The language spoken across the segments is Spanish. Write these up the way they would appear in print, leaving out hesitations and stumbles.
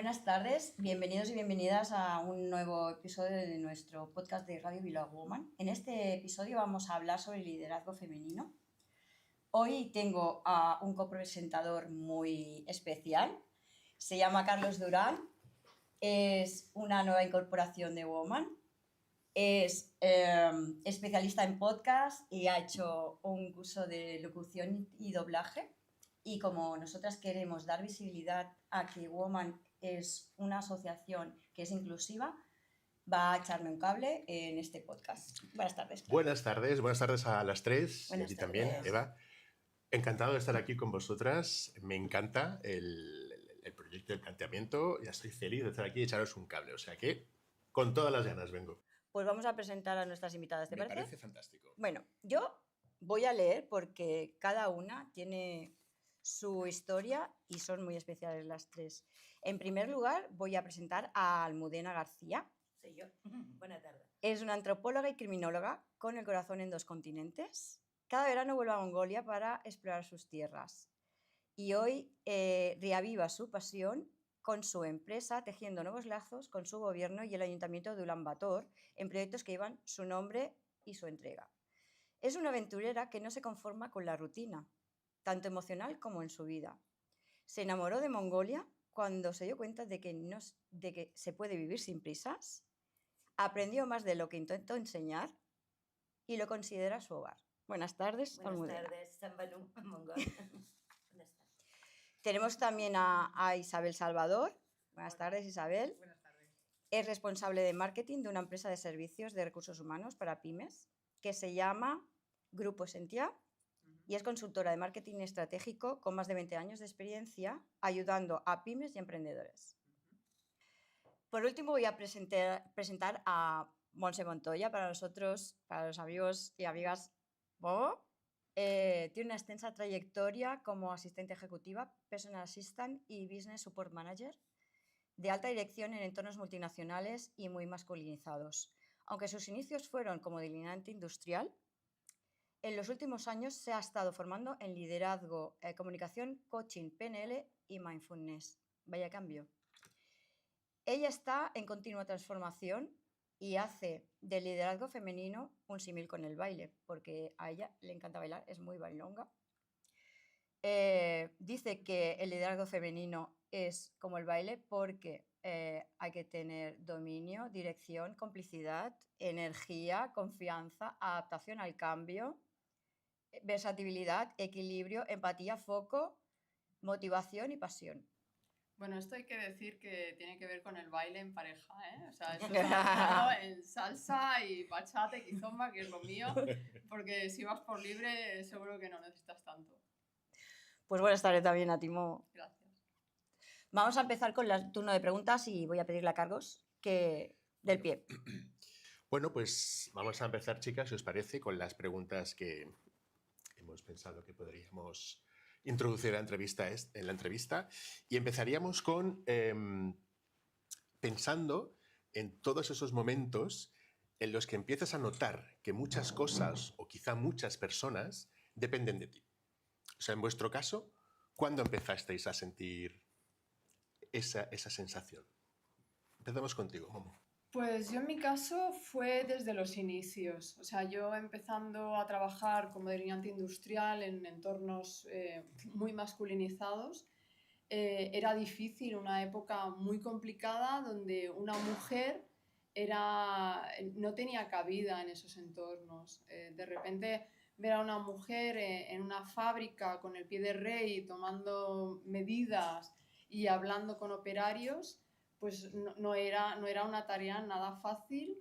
Buenas tardes, bienvenidos y bienvenidas a un nuevo episodio de nuestro podcast de Radio Bilbao Woman. En este episodio vamos a hablar sobre liderazgo femenino. Hoy tengo a un copresentador muy especial, se llama Carlos Durán, es una nueva incorporación de Woman, es especialista en podcast y ha hecho un curso de locución y doblaje. Y como nosotras queremos dar visibilidad a que Woman es una asociación que es inclusiva, va a echarme un cable en este podcast. Buenas tardes. Claro. Buenas tardes a las tres, Buenas y a ti tardes. también, Eva. Encantado de estar aquí con vosotras, me encanta el proyecto, el planteamiento, ya estoy feliz de estar aquí y echaros un cable, o sea que con todas las ganas vengo. Pues vamos a presentar a nuestras invitadas, ¿te parece? Me parece fantástico. Bueno, yo voy a leer porque cada una tiene su historia y son muy especiales las tres. En primer lugar, voy a presentar a Almudena García. Soy yo. Buenas tardes. Es una antropóloga y criminóloga con el corazón en 2 continentes. Cada verano vuelve a Mongolia para explorar sus tierras. Y hoy reaviva su pasión con su empresa, tejiendo nuevos lazos con su gobierno y el ayuntamiento de Ulan Bator en proyectos que llevan su nombre y su entrega. Es una aventurera que no se conforma con la rutina, tanto emocional como en su vida. Se enamoró de Mongolia cuando se dio cuenta de que se puede vivir sin prisas, aprendió más de lo que intentó enseñar y lo considera su hogar. Buenas tardes, Almudena. Buenas tardes, Sambalú, Mongolia. Buenas tardes. Tenemos también a Isabel Salvador. Buenas tardes, Isabel. Buenas tardes. Es responsable de marketing de una empresa de servicios de recursos humanos para pymes que se llama Grupo Sentia y es consultora de marketing estratégico con más de 20 años de experiencia ayudando a pymes y emprendedores. Por último, voy a presentar a Montse Montoya para nosotros, para los amigos y amigas. Tiene una extensa trayectoria como asistente ejecutiva, personal assistant y business support manager de alta dirección en entornos multinacionales y muy masculinizados. Aunque sus inicios fueron como delineante industrial, en los últimos años se ha estado formando en liderazgo, comunicación, coaching, PNL y mindfulness. Vaya cambio. Ella está en continua transformación y hace del liderazgo femenino un símil con el baile, porque a ella le encanta bailar, es muy bailonga. Dice que el liderazgo femenino es como el baile porque hay que tener dominio, dirección, complicidad, energía, confianza, adaptación al cambio, versatilidad, equilibrio, empatía, foco, motivación y pasión. Bueno, esto hay que decir que tiene que ver con el baile en pareja, ¿eh? O sea, eso es en salsa y bachata y kizomba, que es lo mío, porque si vas por libre seguro que no necesitas tanto. Pues buenas tardes también a Timo. Gracias. Vamos a empezar con el turno de preguntas y voy a pedirle a Carlos que del pie. Bueno, pues vamos a empezar, chicas, si os parece, con las preguntas que hemos pensado que podríamos introducir en la entrevista y empezaríamos con pensando en todos esos momentos en los que empiezas a notar que muchas cosas o quizá muchas personas dependen de ti. O sea, en vuestro caso, ¿cuándo empezasteis a sentir esa sensación? Empezamos contigo, Momo. Pues yo en mi caso fue desde los inicios, o sea, yo empezando a trabajar como delineante industrial en entornos muy masculinizados, era difícil, una época muy complicada donde una mujer no tenía cabida en esos entornos. De repente ver a una mujer en una fábrica con el pie de rey tomando medidas y hablando con operarios, pues no era una tarea nada fácil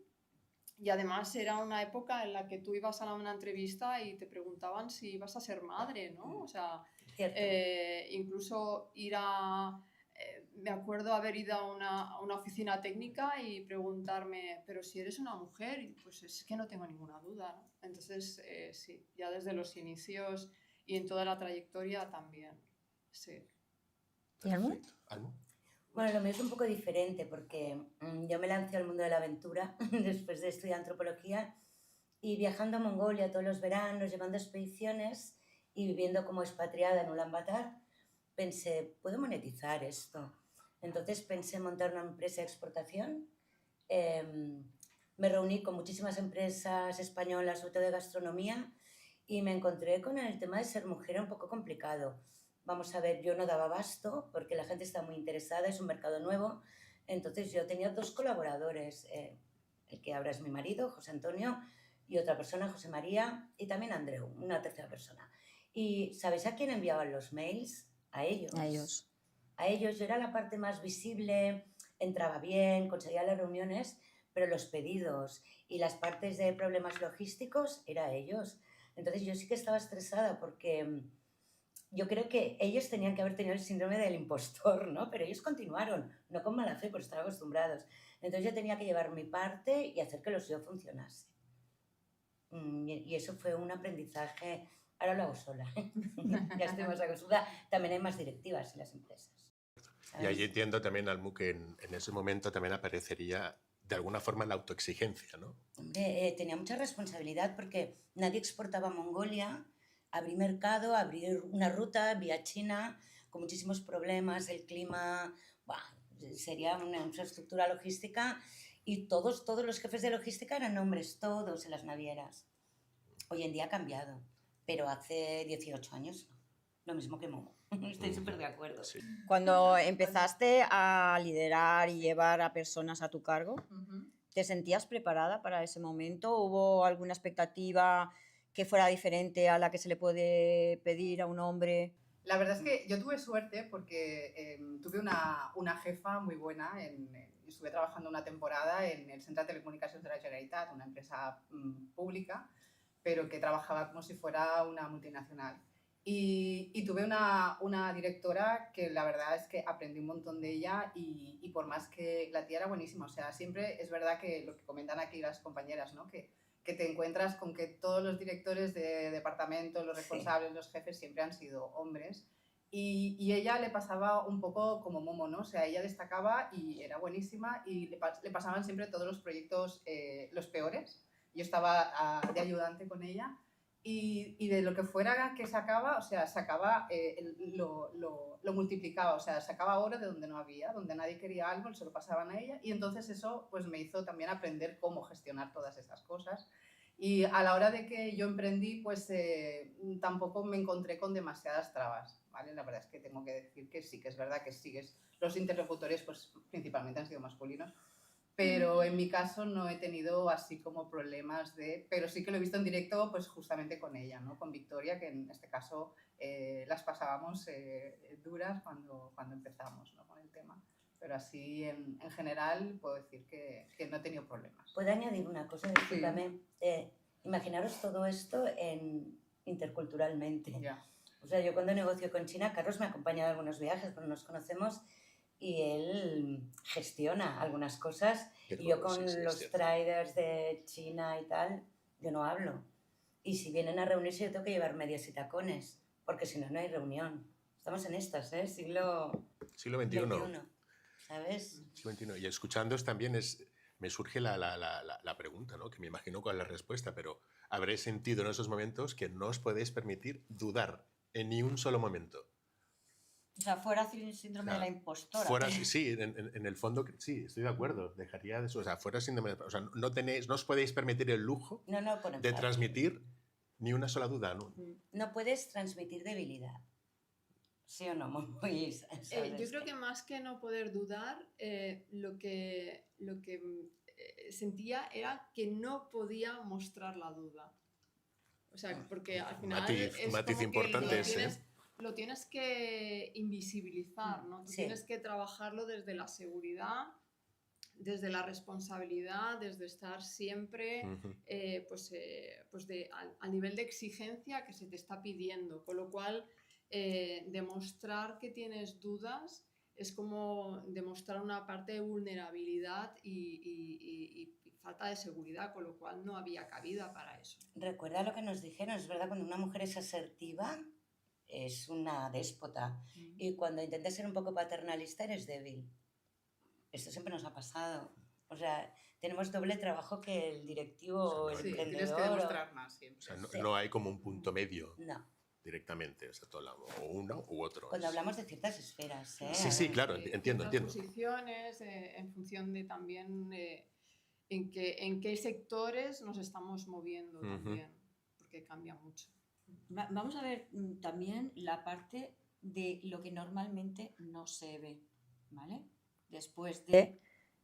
y además era una época en la que tú ibas a una entrevista y te preguntaban si ibas a ser madre, ¿no? O sea, incluso me acuerdo haber ido a una oficina técnica y preguntarme, pero si eres una mujer, y pues es que no tengo ninguna duda, ¿no? Entonces, sí, ya desde los inicios y en toda la trayectoria también, sí. ¿Y Almu? Perfecto. ¿Almu? Bueno, lo mío es un poco diferente porque yo me lancé al mundo de la aventura después de estudiar antropología y viajando a Mongolia todos los veranos, llevando expediciones y viviendo como expatriada en Ulan Bator, pensé, ¿puedo monetizar esto? Entonces pensé en montar una empresa de exportación. Me reuní con muchísimas empresas españolas, sobre todo de gastronomía, y me encontré con el tema de ser mujer un poco complicado. Vamos a ver, yo no daba abasto porque la gente está muy interesada, es un mercado nuevo. Entonces yo tenía 2 colaboradores, el que ahora es mi marido, José Antonio, y otra persona, José María, y también Andreu, una tercera persona. ¿Y sabéis a quién enviaban los mails? A ellos. A ellos. A ellos. Yo era la parte más visible, entraba bien, conseguía las reuniones, pero los pedidos y las partes de problemas logísticos era a ellos. Entonces yo sí que estaba estresada porque yo creo que ellos tenían que haber tenido el síndrome del impostor, ¿no? Pero ellos continuaron, no con mala fe, por estar acostumbrados. Entonces yo tenía que llevar mi parte y hacer que lo suyo funcionase. Y eso fue un aprendizaje. Ahora lo hago sola. Ya estoy más acostumbrada. También hay más directivas en las empresas. Y ahí entiendo también, Almu, que en ese momento también aparecería de alguna forma la autoexigencia, ¿no? Hombre, tenía mucha responsabilidad porque nadie exportaba a Mongolia. Abrí mercado, abrí una ruta vía China con muchísimos problemas, el clima, sería una infraestructura logística y todos los jefes de logística eran hombres, todos en las navieras. Hoy en día ha cambiado, pero hace 18 años no. Lo mismo que Momo. Estoy súper de acuerdo. Sí. Cuando empezaste a liderar y llevar a personas a tu cargo, ¿te sentías preparada para ese momento? ¿Hubo alguna expectativa que fuera diferente a la que se le puede pedir a un hombre? La verdad es que yo tuve suerte porque tuve una jefa muy buena. Estuve trabajando una temporada en el Centre de Telecomunicacions de la Generalitat, una empresa pública, pero que trabajaba como si fuera una multinacional. Y tuve una directora que la verdad es que aprendí un montón de ella y por más que la tía era buenísima. O sea, siempre es verdad que lo que comentan aquí las compañeras, ¿no? Que te encuentras con que todos los directores de departamento, los responsables, los jefes siempre han sido hombres. Y ella le pasaba un poco como Momo, ¿no? O sea, ella destacaba y era buenísima y le pasaban siempre todos los proyectos los peores. Yo estaba de ayudante con ella y de lo que fuera que sacaba, o sea, sacaba, lo multiplicaba, o sea, sacaba oro de donde no había, donde nadie quería algo, se lo pasaban a ella y entonces eso pues me hizo también aprender cómo gestionar todas esas cosas. Y a la hora de que yo emprendí, pues tampoco me encontré con demasiadas trabas, ¿vale? La verdad es que tengo que decir que sí, que es verdad que sigues, los interlocutores pues principalmente han sido masculinos, pero en mi caso no he tenido así como problemas pero sí que lo he visto en directo pues justamente con ella, ¿no? Con Victoria, que en este caso las pasábamos duras cuando empezamos, ¿no? Con el tema. Pero así en general puedo decir que no he tenido problemas. ¿Puedo añadir una cosa? Discúlpame. Sí. Imaginaros todo esto interculturalmente. Ya. O sea, yo cuando negocio con China, Carlos me ha acompañado a algunos viajes, pero nos conocemos y él gestiona algunas cosas y yo con los traders de China y tal, yo no hablo. Y si vienen a reunirse yo tengo que llevar medias y tacones, porque si no, no hay reunión. Estamos en estas, ¿eh? Siglo XXI, ¿sabes? Siglo XXI. Y escuchándoos también me surge la pregunta, ¿no? Que me imagino cuál es la respuesta, pero habréis sentido en esos momentos que no os podéis permitir dudar en ni un solo momento. O sea, fuera síndrome de la impostora. Fuera, sí, en el fondo, sí, estoy de acuerdo. Dejaría de eso. O sea, fuera síndrome de... O sea, no os podéis permitir el lujo de transmitir ni una sola duda, ¿no? No puedes transmitir debilidad. ¿Sí o no, Mois? Yo creo que más que no poder dudar, lo que sentía era que no podía mostrar la duda. O sea, porque al final un matiz importante lo tienes que invisibilizar, ¿no? Tú tienes que trabajarlo desde la seguridad, desde la responsabilidad, desde estar siempre al nivel de exigencia que se te está pidiendo. Con lo cual, demostrar que tienes dudas es como demostrar una parte de vulnerabilidad y falta de seguridad, con lo cual no había cabida para eso. Recuerda lo que nos dijeron, es verdad, cuando una mujer es asertiva es una déspota y cuando intentas ser un poco paternalista eres débil. Esto siempre nos ha pasado. O sea, tenemos doble trabajo que el directivo o el emprendedor. Tienes que demostrar más siempre. O sea, no hay como un punto medio. No. directamente, o sea, o uno u otro. Cuando hablamos de ciertas esferas, ¿eh? Sí, claro, entiendo. Posiciones, en función de también en qué sectores nos estamos moviendo también, porque cambia mucho. Vamos a ver también la parte de lo que normalmente no se ve, ¿vale? Después de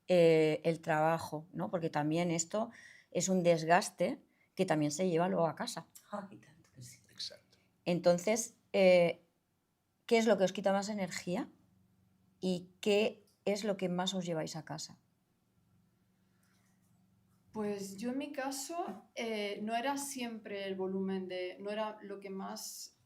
el trabajo, ¿no? Porque también esto es un desgaste que también se lleva luego a casa. Ay, tanto que sí. Exacto. Entonces, ¿qué es lo que os quita más energía y qué es lo que más os lleváis a casa? Pues yo en mi caso no era siempre el volumen no era lo que más,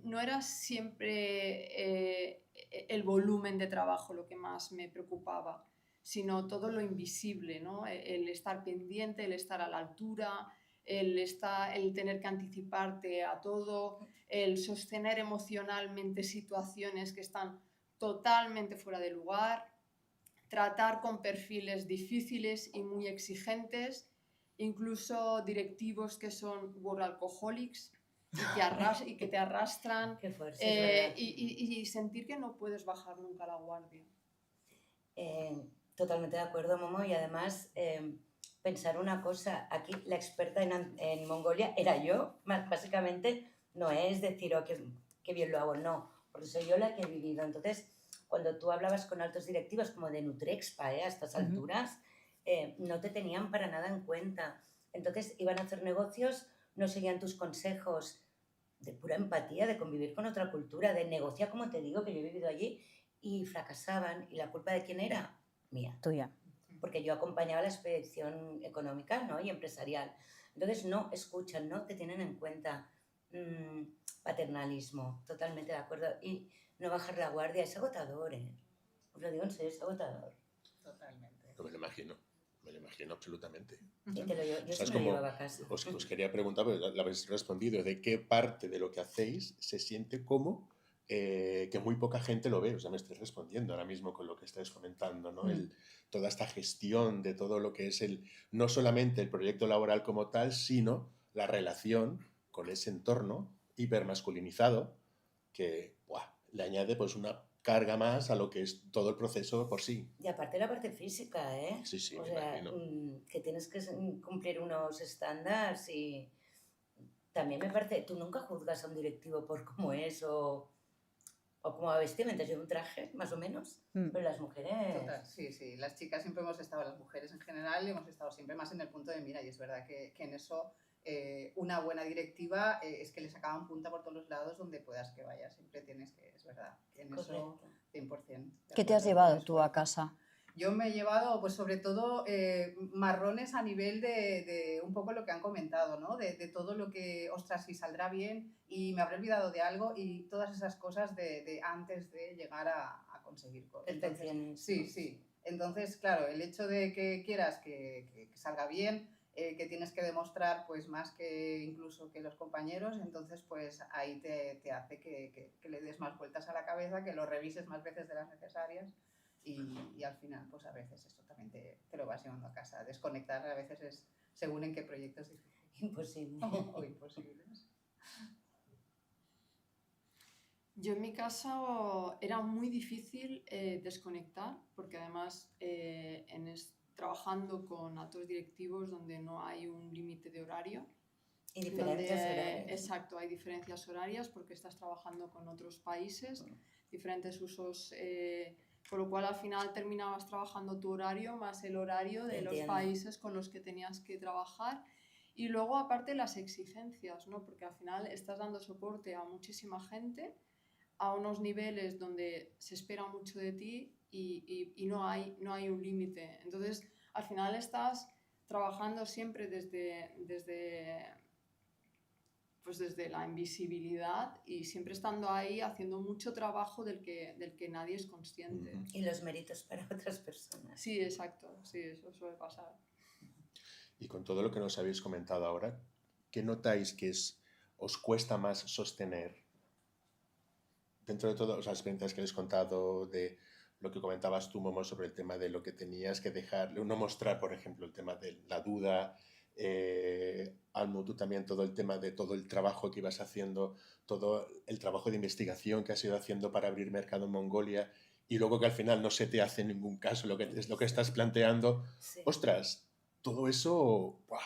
no era siempre el volumen de trabajo lo que más me preocupaba, sino todo lo invisible, ¿no? El estar pendiente, el estar a la altura, el tener que anticiparte a todo, el sostener emocionalmente situaciones que están totalmente fuera de lugar, tratar con perfiles difíciles y muy exigentes, incluso directivos que son workaholics y que te arrastran, Qué fuerte, y sentir que no puedes bajar nunca la guardia. Totalmente de acuerdo, Momo, y además pensar una cosa, aquí la experta en Mongolia era yo, básicamente no es decir, oh, qué bien lo hago, no, porque soy yo la que he vivido. Entonces, cuando tú hablabas con altos directivos como de Nutrexpa, a estas alturas, no te tenían para nada en cuenta. Entonces iban a hacer negocios, no seguían tus consejos de pura empatía, de convivir con otra cultura, de negociar, como te digo, que yo he vivido allí, y fracasaban. ¿Y la culpa de quién era? Mía. Tuya. Porque yo acompañaba la expedición económica, ¿no? Y empresarial. Entonces no escuchan, no te tienen en cuenta. Paternalismo, totalmente de acuerdo. Y no bajar la guardia es agotador, ¿eh? Os lo digo en serio, es agotador. Totalmente. No me lo imagino absolutamente. Y te lo yo O sea, se me lo llevaba a casa. Os quería preguntar, porque lo habéis respondido, de qué parte de lo que hacéis se siente como que muy poca gente lo ve. O sea, me estoy respondiendo ahora mismo con lo que estáis comentando, ¿no? Toda esta gestión de todo lo que es no solamente el proyecto laboral como tal, sino la relación con ese entorno hipermasculinizado que le añade pues una carga más a lo que es todo el proceso por sí. Y aparte la parte física, ¿eh? Sí, o me sea, imagino. que tienes que cumplir unos estándares y también me parece, tú nunca juzgas a un directivo por cómo es o cómo va vestido, mientras lleva un traje, más o menos, pero las mujeres... Total, sí, las chicas siempre hemos estado, las mujeres en general, hemos estado siempre más en el punto de mira, y es verdad que en eso una buena directiva es que le sacaban punta por todos los lados donde puedas que vayas, siempre tienes que, es verdad, que en Correcto. eso 100%. ¿Qué te has llevado tú a casa? Yo me he llevado, pues sobre todo, marrones a nivel de un poco lo que han comentado, ¿no? De todo lo que, ostras, si saldrá bien y me habré olvidado de algo y todas esas cosas de antes de llegar a conseguir cosas. Entonces, sí. Entonces, claro, el hecho de que quieras que salga bien, que tienes que demostrar pues más que incluso que los compañeros, entonces pues ahí te hace que le des más vueltas a la cabeza, que lo revises más veces de las necesarias. Y al final, pues a veces esto también te lo vas llevando a casa. Desconectar a veces es según en qué proyectos es imposible. o imposibles. Yo en mi caso era muy difícil desconectar, porque además trabajando con altos directivos donde no hay un límite de horario. Y diferencias horarias. Exacto, hay diferencias horarias porque estás trabajando con otros países, diferentes usos... Por lo cual al final terminabas trabajando tu horario más el horario de los países con los que tenías que trabajar. Y luego aparte las exigencias, ¿no? Porque al final estás dando soporte a muchísima gente a unos niveles donde se espera mucho de ti y no hay un límite. Entonces al final estás trabajando siempre desde la invisibilidad y siempre estando ahí haciendo mucho trabajo del que nadie es consciente. Y los méritos para otras personas. Sí, exacto, sí, eso suele pasar. Y con todo lo que nos habéis comentado ahora, ¿qué notáis que os cuesta más sostener? Dentro de todas las experiencias que habéis contado, de lo que comentabas tú, Momo, sobre el tema de lo que tenías que dejar, no mostrar, por ejemplo, el tema de la duda, Almu, tú también, todo el tema de todo el trabajo que ibas haciendo, todo el trabajo de investigación que has ido haciendo para abrir mercado en Mongolia y luego que al final no se te hace en ningún caso lo que es lo que estás planteando. Sí. Ostras, todo eso... ¡buah!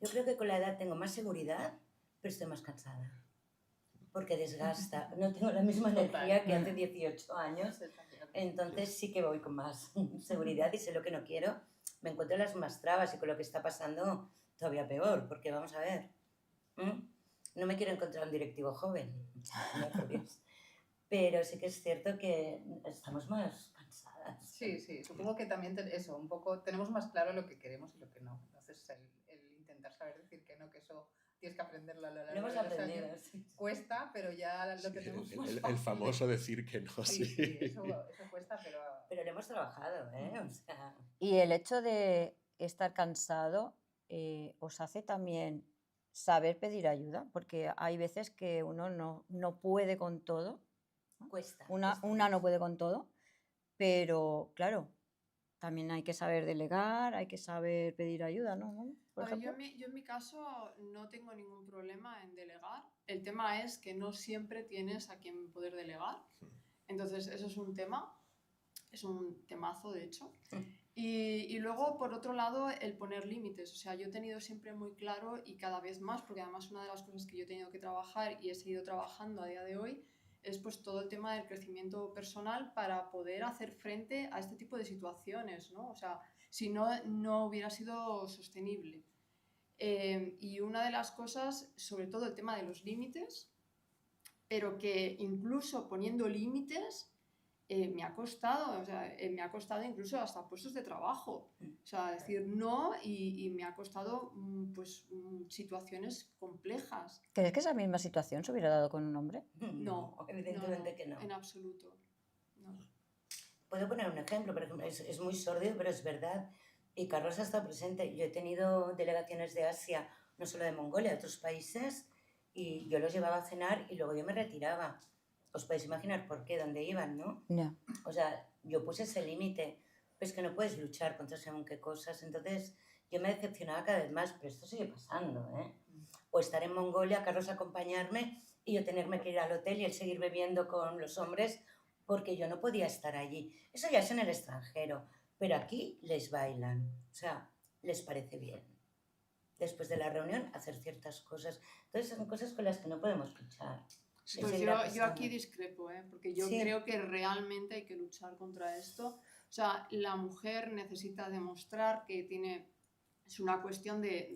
Yo creo que con la edad tengo más seguridad, pero estoy más cansada. Porque desgasta. No tengo la misma energía que hace 18 años. Entonces sí que voy con más seguridad y sé lo que no quiero. Me encuentro las más trabas y con lo que está pasando todavía peor, porque vamos a ver. No me quiero encontrar un directivo joven, no, por Dios. Pero sí que es cierto que estamos más cansadas. Sí, sí, supongo que también eso, un poco tenemos más claro lo que queremos y lo que no. Entonces el intentar saber decir que no, que eso tienes que aprenderlo a lo Lo largo hemos de los aprendido, años, sí. cuesta, pero ya lo Sí, tenemos más el fácil. famoso decir que no, Sí, sí. sí, eso cuesta, pero... Pero lo hemos trabajado, ¿eh? O sea, Y el hecho de estar cansado os hace también saber pedir ayuda, porque hay veces que uno no puede con todo, cuesta. una cuesta. no puede con todo, pero claro, también hay que saber delegar, hay que saber pedir ayuda, ¿no? Por A ver, ejemplo. yo en mi caso no tengo ningún problema en delegar. El tema es que no siempre tienes a quien poder delegar. Entonces, eso es un tema, es un temazo, de hecho. Y luego, por otro lado, el poner límites. O sea, yo he tenido siempre muy claro y cada vez más, porque además una de las cosas que yo he tenido que trabajar y he seguido trabajando a día de hoy, es pues todo el tema del crecimiento personal para poder hacer frente a este tipo de situaciones, ¿no? O sea, si no, no hubiera sido sostenible. Y una de las cosas, sobre todo el tema de los límites, pero que incluso poniendo límites me ha costado, o sea, me ha costado incluso hasta puestos de trabajo. O sea, decir no y me ha costado pues situaciones complejas. ¿Crees que esa misma situación se hubiera dado con un hombre? No, evidentemente que no. En absoluto. No. Puedo poner un ejemplo, por ejemplo, es muy sórdido, pero es verdad. Y Carlos ha estado presente. Yo he tenido delegaciones de Asia, no solo de Mongolia, de otros países, y yo los llevaba a cenar y luego yo me retiraba. Os podéis imaginar por qué, dónde iban, ¿no? Ya. O sea, yo puse ese límite. Pues que no puedes luchar contra según qué cosas. Entonces, yo me decepcionaba cada vez más, pero esto sigue pasando, ¿eh? O estar en Mongolia, Carlos acompañarme y yo tenerme que ir al hotel y él seguir bebiendo con los hombres porque yo no podía estar allí. Eso ya es en el extranjero, pero aquí les bailan, o sea, les parece bien. Después de la reunión, hacer ciertas cosas. Entonces, son cosas con las que no podemos luchar. Sí. Pues yo aquí discrepo, porque yo Sí. creo que realmente hay que luchar contra esto. O sea, la mujer necesita demostrar que tiene, es una cuestión de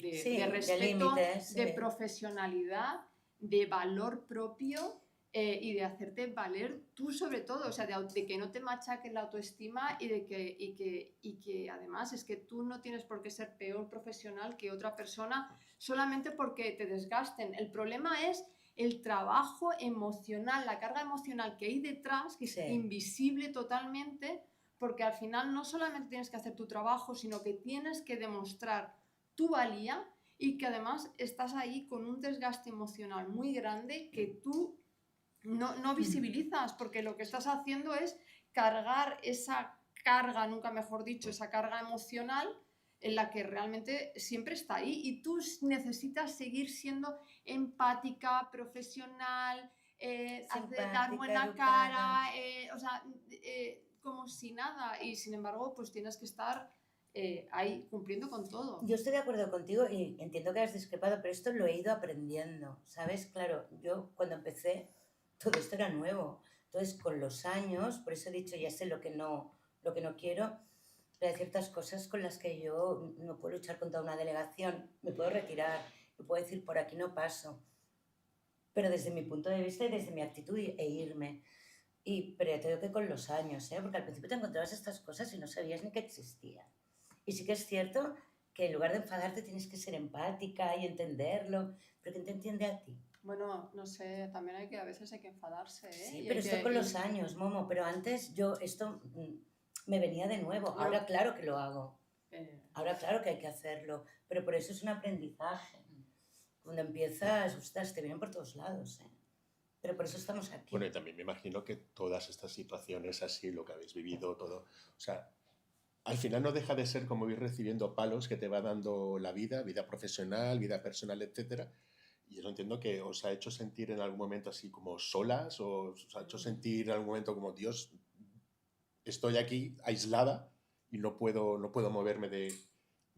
respeto, límites, de sí. profesionalidad, de valor propio y de hacerte valer tú sobre todo, o sea, de que no te machaque la autoestima y de que además es que tú no tienes por qué ser peor profesional que otra persona solamente porque te desgasten. El problema es el trabajo emocional, la carga emocional que hay detrás, que Sí. es invisible totalmente, porque al final no solamente tienes que hacer tu trabajo, sino que tienes que demostrar tu valía y que además estás ahí con un desgaste emocional muy grande que tú no visibilizas, porque lo que estás haciendo es cargar esa carga, nunca mejor dicho, esa carga emocional en la que realmente siempre está ahí y tú necesitas seguir siendo empática, profesional, dar buena educada. cara, o sea, como si nada, y sin embargo pues tienes que estar ahí cumpliendo con todo. Yo estoy de acuerdo contigo y entiendo que has discrepado, pero esto lo he ido aprendiendo, ¿sabes? Claro, yo cuando empecé todo esto era nuevo. Entonces, con los años, por eso he dicho, ya sé lo que no quiero, pero hay ciertas cosas con las que yo no puedo luchar contra una delegación, me puedo retirar, me puedo decir, por aquí no paso, pero desde mi punto de vista y desde mi actitud e irme. Pero ya te digo que con los años, ¿eh? Porque al principio te encontrabas estas cosas y no sabías ni que existían. Y sí que es cierto que en lugar de enfadarte tienes que ser empática y entenderlo, pero ¿quién te entiende a ti? Bueno, no sé, también a veces hay que enfadarse, ¿eh? Sí, Y pero hay esto que- con los y- años, Momo, pero antes esto me venía de nuevo. Bueno. Ahora claro que lo hago. eh, Ahora claro que hay que hacerlo, pero por eso es un aprendizaje. Cuando empiezas, ostras, te vienen por todos lados, ¿eh? Pero por eso estamos aquí. Bueno, y también me imagino que todas estas situaciones así, lo que habéis vivido, todo, o sea, al final no deja de ser como ir recibiendo palos que te va dando la vida profesional, vida personal, etcétera. Y yo entiendo que os ha hecho sentir en algún momento así como solas, o os ha hecho sentir en algún momento como, Dios, estoy aquí aislada y no puedo moverme de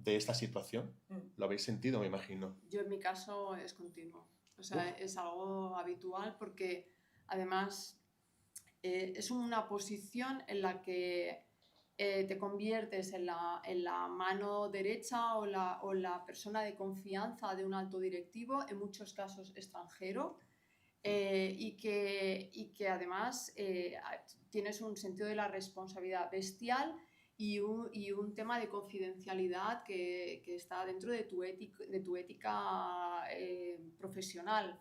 esta situación. ¿Lo habéis sentido, me imagino? Yo en mi caso es continuo, o sea, es algo habitual porque además es una posición en la que te conviertes en la mano derecha o la persona de confianza de un alto directivo, en muchos casos extranjero, y que además tienes un sentido de la responsabilidad bestial y un tema de confidencialidad que está dentro de tu ética profesional.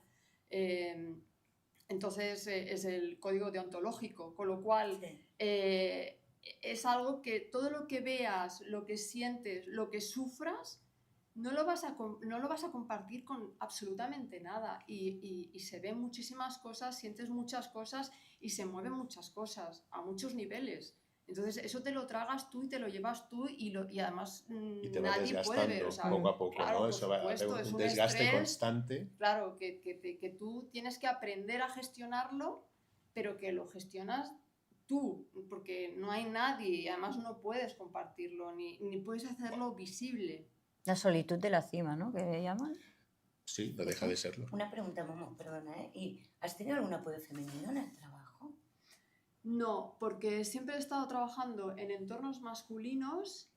Entonces es el código deontológico, con lo cual es algo que todo lo que veas, lo que sientes, lo que sufras, no lo vas a compartir con absolutamente nada y se ven muchísimas cosas, sientes muchas cosas y se mueven muchas cosas a muchos niveles. Entonces eso te lo tragas tú y te lo llevas tú y además Y te va nadie puede ver. O sea, poco a poco, claro, ¿no? por Eso va a supuesto, haber es un un desgaste estrés, constante. claro, que tú tienes que aprender a gestionarlo, pero que lo gestionas tú, porque no hay nadie y además no puedes compartirlo ni puedes hacerlo visible. La solitud de la cima, ¿no? Que llaman. Sí, no deja de serlo. Una pregunta, Momo, perdona, ¿eh? ¿Y has tenido algún apoyo femenino en el trabajo? No, porque siempre he estado trabajando en entornos masculinos,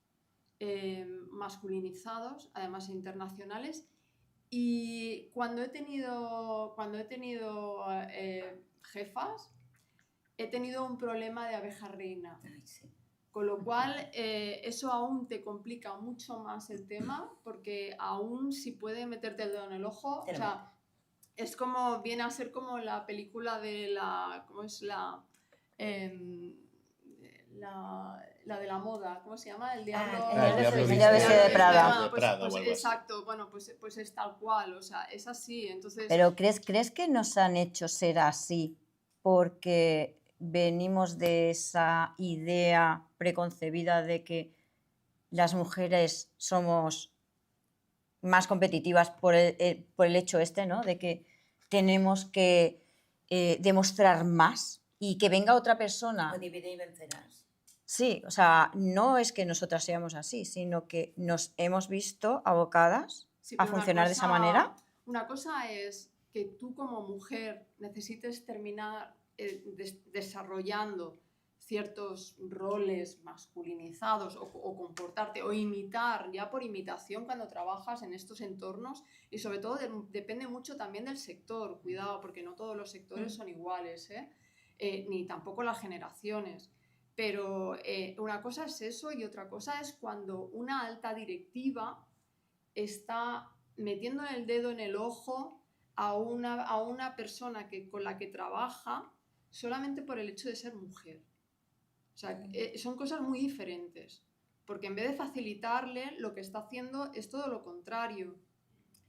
masculinizados, además internacionales, y cuando he tenido jefas, he tenido un problema de abeja reina. Ay, sí. Con lo cual, eso aún te complica mucho más el tema, porque aún si puede meterte el dedo en el ojo, o sea, es como, viene a ser como la película de la, ¿cómo es la de la moda? ¿Cómo se llama? El diablo, El diablo se viste de Prada. Exacto, bueno, pues es tal cual, o sea, es así, entonces... Pero ¿crees que nos han hecho ser así porque venimos de esa idea preconcebida de que las mujeres somos más competitivas por el hecho este, ¿no? De que tenemos que demostrar más y que venga otra persona? O divide y vencerás. Sí, o sea, no es que nosotras seamos así, sino que nos hemos visto abocadas Sí, a pero funcionar de esa manera. Una cosa es que tú como mujer necesites terminar desarrollando ciertos roles masculinizados o comportarte o imitar, ya por imitación cuando trabajas en estos entornos, y sobre todo depende mucho también del sector, cuidado, porque no todos los sectores son iguales, ni tampoco las generaciones. Pero una cosa es eso y otra cosa es cuando una alta directiva está metiendo el dedo en el ojo a una persona con la que trabaja solamente por el hecho de ser mujer. O sea, son cosas muy diferentes, porque en vez de facilitarle, lo que está haciendo es todo lo contrario.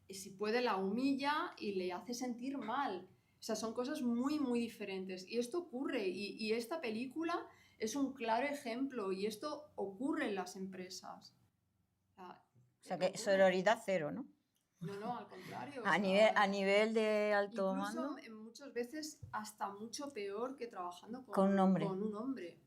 Y si puede, la humilla y le hace sentir mal. O sea, son cosas muy, muy diferentes. Y esto ocurre, y esta película es un claro ejemplo, y esto ocurre en las empresas. O sea, que sororidad cero, ¿no? No, al contrario. A nivel de alto incluso mando. Muchas veces hasta mucho peor que trabajando Con un hombre. Con un hombre.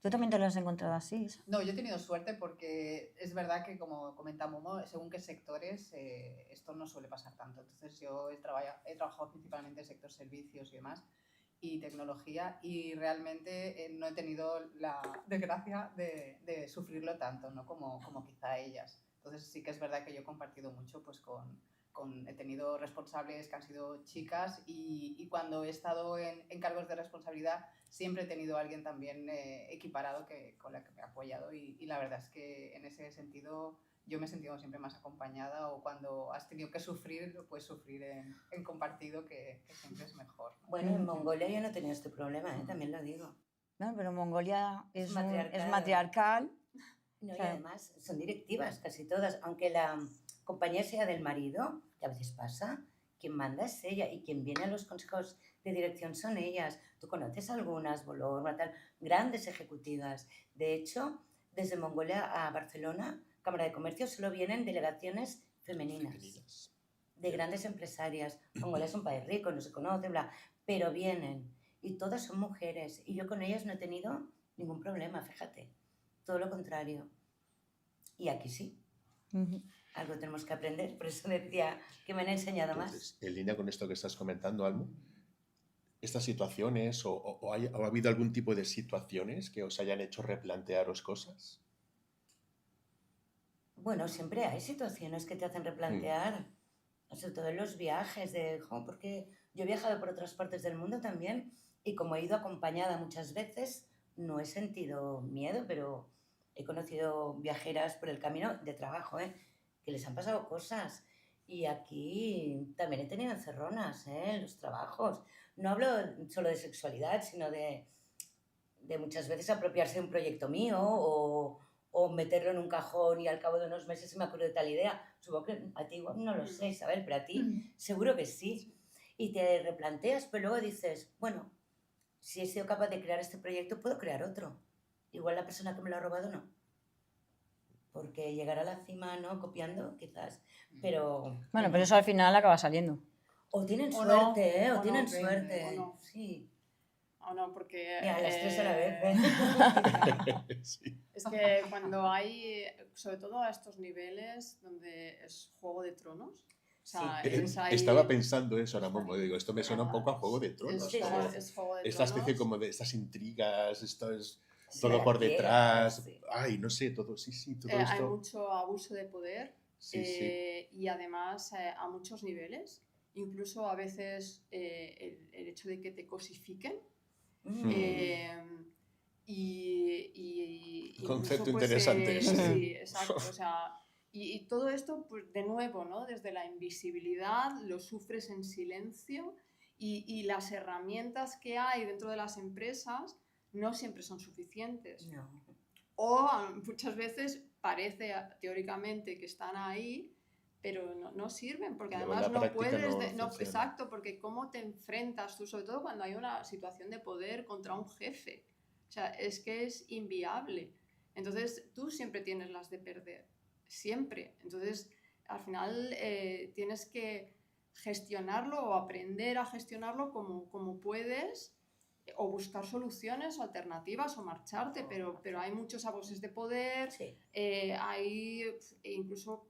¿Tú también te lo has encontrado así, Isa? No, yo he tenido suerte porque es verdad que, como comenta Momo, según qué sectores esto no suele pasar tanto. Entonces yo he trabajado principalmente en sector servicios y demás, y tecnología, y realmente no he tenido la desgracia de sufrirlo tanto, ¿no? como quizá ellas. Entonces sí que es verdad que yo he compartido mucho pues he tenido responsables que han sido chicas, y cuando he estado en cargos de responsabilidad siempre he tenido a alguien también equiparado con la que me ha apoyado, y la verdad es que en ese sentido yo me he sentido siempre más acompañada, o cuando has tenido que sufrir, lo puedes sufrir en compartido, que siempre es mejor, ¿no? Bueno, en Mongolia yo no he tenido este problema, también lo digo. No, pero Mongolia es matriarcal. matriarcal. No, Claro. y además son directivas casi todas, aunque la compañía sea del marido, que a veces pasa, quien manda es ella, y quien viene a los consejos de dirección son ellas. Tú conoces algunas, Bologna, tal, grandes ejecutivas. De hecho, desde Mongolia a Barcelona, Cámara de Comercio, solo vienen delegaciones femeninas. De grandes empresarias. Mongolia es un país rico, no se conoce, bla, pero vienen y todas son mujeres y yo con ellas no he tenido ningún problema, fíjate, todo lo contrario. Y aquí sí, algo tenemos que aprender, por eso decía que me han enseñado Entonces, más. en línea con esto que estás comentando, Almo, ¿estas situaciones o ha habido algún tipo de situaciones que os hayan hecho replantearos cosas? Bueno, siempre hay situaciones que te hacen replantear, sobre todo en los viajes, porque yo he viajado por otras partes del mundo también y como he ido acompañada muchas veces, no he sentido miedo, pero he conocido viajeras por el camino de trabajo, que les han pasado cosas. Y aquí también he tenido encerronas, en los trabajos. No hablo solo de sexualidad, sino de muchas veces apropiarse de un proyecto mío o meterlo en un cajón y al cabo de unos meses me acuerdo de tal idea. Supongo que a ti igual no lo sé, Isabel, pero a ti seguro que sí. Y te replanteas, pero luego dices, bueno, si he sido capaz de crear este proyecto, puedo crear otro. Igual la persona que me lo ha robado no. Porque llegar a la cima, ¿no? Copiando, quizás. Pero... Bueno, pero eso al final acaba saliendo. O tienen O suerte, no, o o tienen no, suerte. o no. Sí. O no, porque... Mira, a las tres a la vez, Sí. Es que cuando hay, sobre todo a estos niveles donde es Juego de Tronos, o sea, Sí. es ahí- Estaba pensando eso ahora mismo, digo, esto me suena un poco a Juego de es, Tronos. Sí, como sí. es Juego de esta especie Tronos. como de estas intrigas, esto es Sí, todo por las detrás. sí. Ay, no sé, todo, sí, todo Hay esto. mucho abuso de poder Sí, sí. y además a muchos niveles. Incluso a veces el hecho de que te cosifiquen y Concepto incluso, pues, interesante. sí, exacto. O sea, y todo esto, pues de nuevo, ¿no? Desde la invisibilidad, lo sufres en silencio y las herramientas que hay dentro de las empresas no siempre son suficientes. No. O muchas veces parece teóricamente que están ahí, pero no sirven, porque Luego en además la no práctica puedes... no funciona. Exacto, porque cómo te enfrentas tú, sobre todo cuando hay una situación de poder contra un jefe. O sea, es que es inviable. Entonces, tú siempre tienes las de perder, siempre. Entonces, al final tienes que gestionarlo o aprender a gestionarlo como puedes o buscar soluciones o alternativas o marcharte, pero hay muchos abusos de poder, Sí. hay incluso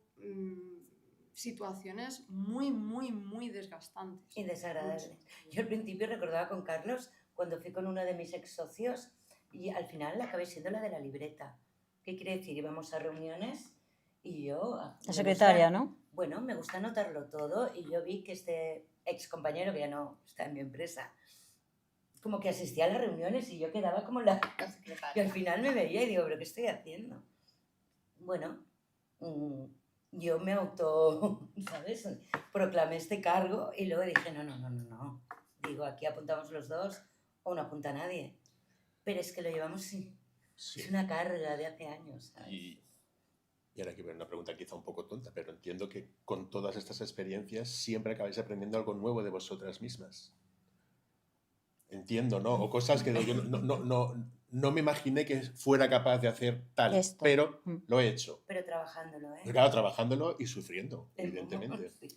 situaciones muy, muy, muy desgastantes. Y desagradables. Mucho. Yo al principio recordaba con Carlos cuando fui con uno de mis ex socios y al final acabé siendo la de la libreta. ¿Qué quiere decir? Íbamos a reuniones y yo... La secretaria, ¿no? Bueno, me gusta anotarlo todo y yo vi que este ex compañero, que ya no está en mi empresa, como que asistía a las reuniones y yo quedaba como la secretaria. Y al final me veía y digo, ¿pero qué estoy haciendo? Bueno, yo me ¿sabes? Proclamé este cargo y luego dije, no. Digo, aquí apuntamos los dos o no apunta nadie. Pero es que lo llevamos, sí. Sí. Es una carga de hace años, ¿sabes? Y ahora aquí viene una pregunta quizá un poco tonta, pero entiendo que con todas estas experiencias siempre acabáis aprendiendo algo nuevo de vosotras mismas. Entiendo, ¿no? O cosas que yo no me imaginé que fuera capaz de hacer tal, Esto. pero lo he hecho. Pero trabajándolo, ¿eh? Pues claro, trabajándolo y sufriendo, evidentemente. Sí.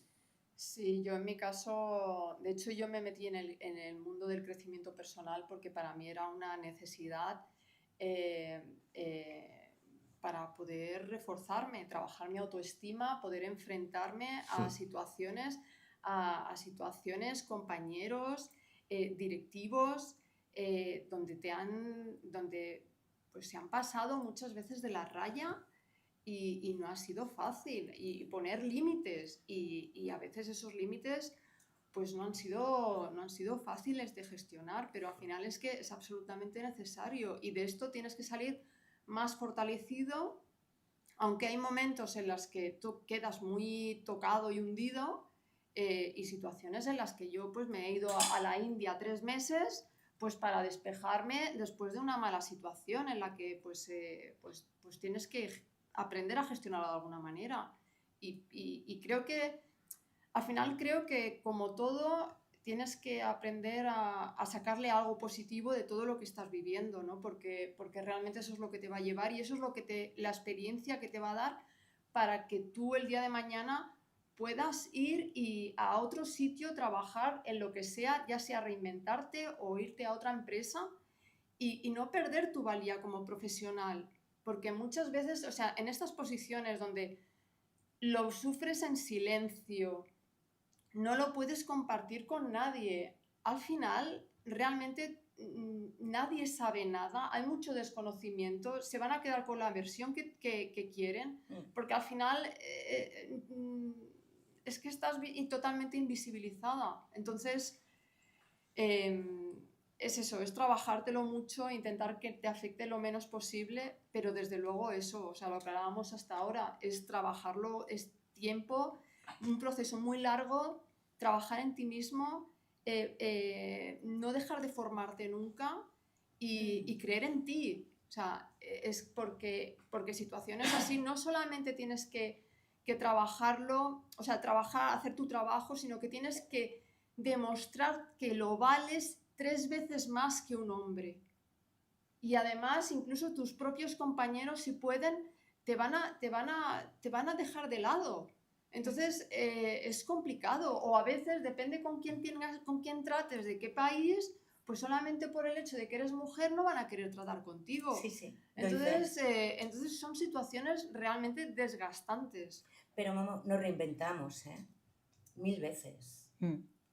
Sí, yo en mi caso, de hecho yo me metí en el mundo del crecimiento personal porque para mí era una necesidad para poder reforzarme, trabajar mi autoestima, poder enfrentarme a situaciones, compañeros, directivos, donde pues, se han pasado muchas veces de la raya y no ha sido fácil. Y poner límites y a veces esos límites pues no han sido fáciles de gestionar, pero al final es que es absolutamente necesario y de esto tienes que salir más fortalecido, aunque hay momentos en los que tú quedas muy tocado y hundido y situaciones en las que yo pues me he ido a la India 3 meses pues para despejarme después de una mala situación en la que pues tienes que aprender a gestionarlo de alguna manera y creo que al final creo que como todo tienes que aprender a sacarle algo positivo de todo lo que estás viviendo, ¿no? Porque realmente eso es lo que te va a llevar y eso es la experiencia que te va a dar para que tú el día de mañana puedas ir a otro sitio, trabajar en lo que sea, ya sea reinventarte o irte a otra empresa y no perder tu valía como profesional. Porque muchas veces, o sea, en estas posiciones donde lo sufres en silencio, no lo puedes compartir con nadie. Al final, realmente nadie sabe nada, hay mucho desconocimiento, se van a quedar con la versión que quieren, porque al final es que estás totalmente invisibilizada. Entonces, es eso, es trabajártelo mucho, intentar que te afecte lo menos posible, pero desde luego eso, o sea, lo que hablábamos hasta ahora, es trabajarlo, es tiempo, un proceso muy largo, trabajar en ti mismo, no dejar de formarte nunca y creer en ti. O sea, es porque situaciones así no solamente tienes que trabajarlo, o sea, hacer tu trabajo, sino que tienes que demostrar que lo vales 3 veces más que un hombre. Y además, incluso tus propios compañeros, si pueden, te van a dejar de lado. Entonces, es complicado. O a veces, depende con quién trates, de qué país, pues solamente por el hecho de que eres mujer no van a querer tratar contigo. Sí, sí. Entonces son situaciones realmente desgastantes. Pero nos reinventamos, 1000 veces.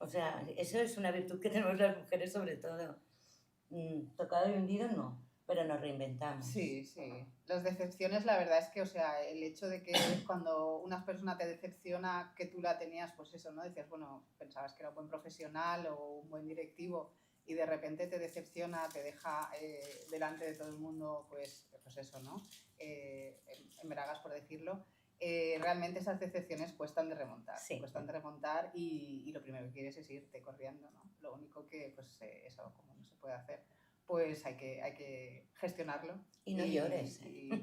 O sea, eso es una virtud que tenemos las mujeres sobre todo. Tocado y hundido no, pero nos reinventamos. Sí, sí. Las decepciones, la verdad es que, o sea, el hecho de que cuando una persona te decepciona, que tú la tenías, pues eso, ¿no? Decías, bueno, pensabas que era un buen profesional o un buen directivo y de repente te decepciona, te deja delante de todo el mundo, pues eso, ¿no? En bragas, por decirlo. Realmente esas decepciones cuestan de remontar, y lo primero que quieres es irte corriendo, ¿no? Lo único que, pues eso, como no se puede hacer, pues hay que gestionarlo. Y no llores.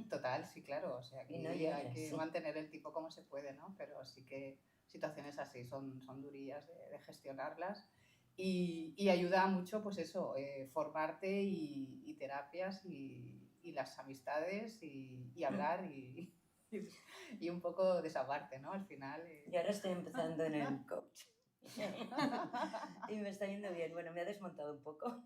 Total, sí, claro, o sea, que no llores, hay que mantener el tipo como se puede, ¿no? Pero sí que situaciones así son durillas de gestionarlas y ayuda mucho, pues eso, formarte y terapias y las amistades y hablar y un poco desahogarte, ¿no? Al final... Yo ahora estoy empezando en el coach. Y me está yendo bien. Bueno, me ha desmontado un poco.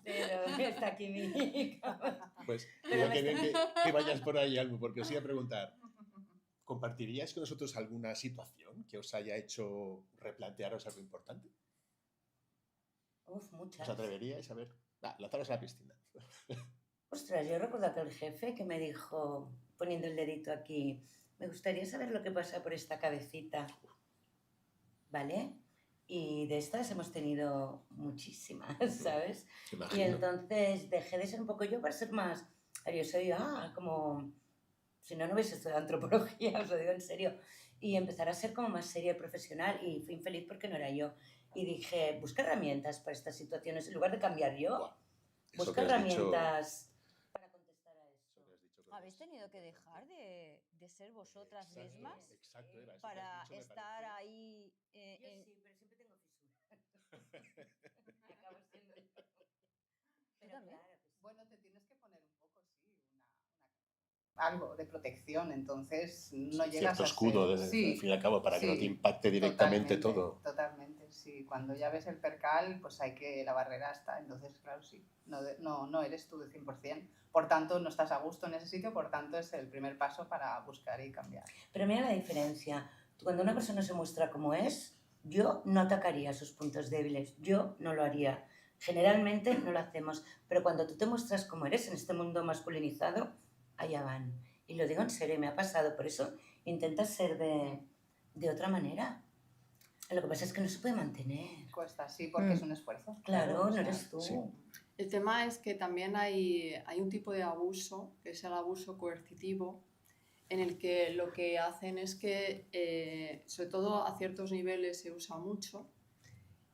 Pero está aquí mi cama. Pues creo que bien que vayas por ahí algo, porque os iba a preguntar, ¿compartiríais con nosotros alguna situación que os haya hecho replantearos algo importante? Muchas. ¿Os atreveríais a ver? Lanzaros a la piscina. Ostras, yo recuerdo aquel jefe que me dijo, poniendo el dedito aquí, me gustaría saber lo que pasa por esta cabecita, ¿vale? Y de estas hemos tenido muchísimas, ¿sabes? Y entonces dejé de ser un poco yo para ser más... Yo soy, como... Si no hubiese estudiado antropología, os lo digo en serio. Y empezar a ser como más seria y profesional y fui infeliz porque no era yo. Y dije, busca herramientas para estas situaciones en lugar de cambiar yo. Busca herramientas... ¿Habéis tenido que dejar de ser vosotras mismas? Exacto, era eso para que has dicho, estar ahí... Yo sí, pero siempre tengo fisuras. Acabo siendo yo. Pero también? claro que sí. Bueno, te tienes que poner un poco, sí, algo de protección, entonces no llegas cierto a escudo, ser... al fin y al cabo, para que no te impacte directamente todo. Totalmente, sí. Cuando ya ves el percal, pues la barrera está, entonces, claro, sí, no eres tú de 100%. Por tanto, no estás a gusto en ese sitio, por tanto, es el primer paso para buscar y cambiar. Pero mira la diferencia. Cuando una persona se muestra como es, yo no atacaría sus puntos débiles, yo no lo haría. Generalmente no lo hacemos, pero cuando tú te muestras como eres en este mundo masculinizado, allá van. Y lo digo en serio, me ha pasado. Por eso intentas ser de otra manera. Lo que pasa es que no se puede mantener. Cuesta, sí, porque es un esfuerzo. Claro, no eres tú. Sí. El tema es que también hay un tipo de abuso, que es el abuso coercitivo, en el que lo que hacen es que, sobre todo a ciertos niveles, se usa mucho.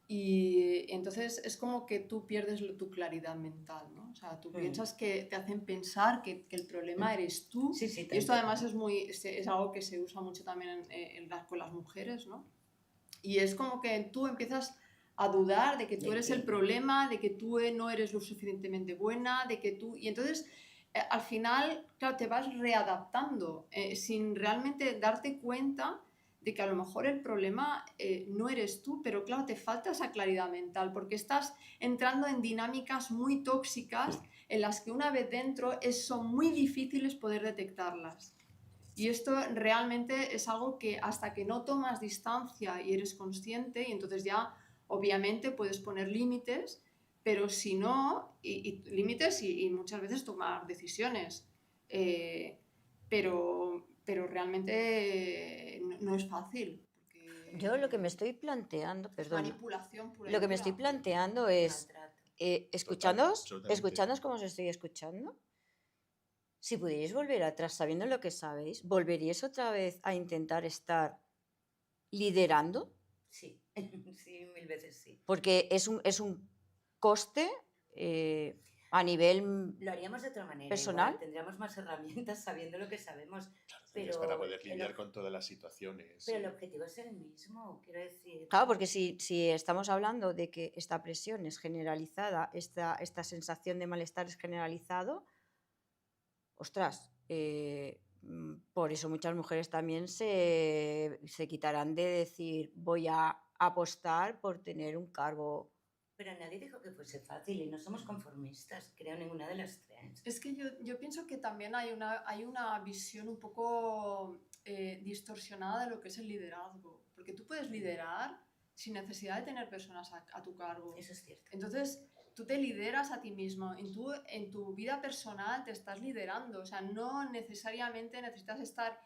Y entonces es como que tú pierdes tu claridad mental, ¿no? O sea, tú piensas que te hacen pensar que el problema eres tú. Sí, sí, y esto además es algo que se usa mucho también con las mujeres, ¿no? Y es como que tú empiezas a dudar de que tú ¿De eres qué? el problema, de que tú no eres lo suficientemente buena, de que tú... Y entonces, al final, claro, te vas readaptando sin realmente darte cuenta de que a lo mejor el problema no eres tú, pero claro, te falta esa claridad mental porque estás entrando en dinámicas muy tóxicas en las que una vez dentro son muy difíciles poder detectarlas. Y esto realmente es algo que hasta que no tomas distancia y eres consciente, y entonces ya obviamente puedes poner límites, pero si no, límites y muchas veces tomar decisiones. Pero realmente no es fácil. Porque Yo lo que me estoy planteando, es perdona, manipulación pura y lo que me estoy dura. planteando es, Maltrato. escuchándoos, absolutamente. escuchándoos como os estoy escuchando, si pudierais volver atrás sabiendo lo que sabéis, ¿volveríais otra vez a intentar estar liderando? Sí, sí, 1000 veces sí. Porque es un coste a nivel Lo haríamos de otra manera, personal. igual, tendríamos más herramientas sabiendo lo que sabemos, Tendrías pero para poder el lidiar ob- con todas las situaciones. pero el y- objetivo es el mismo, quiero decir. Claro, porque si estamos hablando de que esta presión es generalizada, esta sensación de malestar es generalizado, ostras, por eso muchas mujeres también se quitarán de decir voy a apostar por tener un cargo. Pero nadie dijo que fuese fácil y no somos conformistas, creo, ninguna de las tres. Es que yo pienso que también hay una visión un poco distorsionada de lo que es el liderazgo, porque tú puedes liderar sin necesidad de tener personas a tu cargo. Eso es cierto. Entonces, tú te lideras a ti mismo, en tu vida personal te estás liderando, o sea, no necesariamente necesitas estar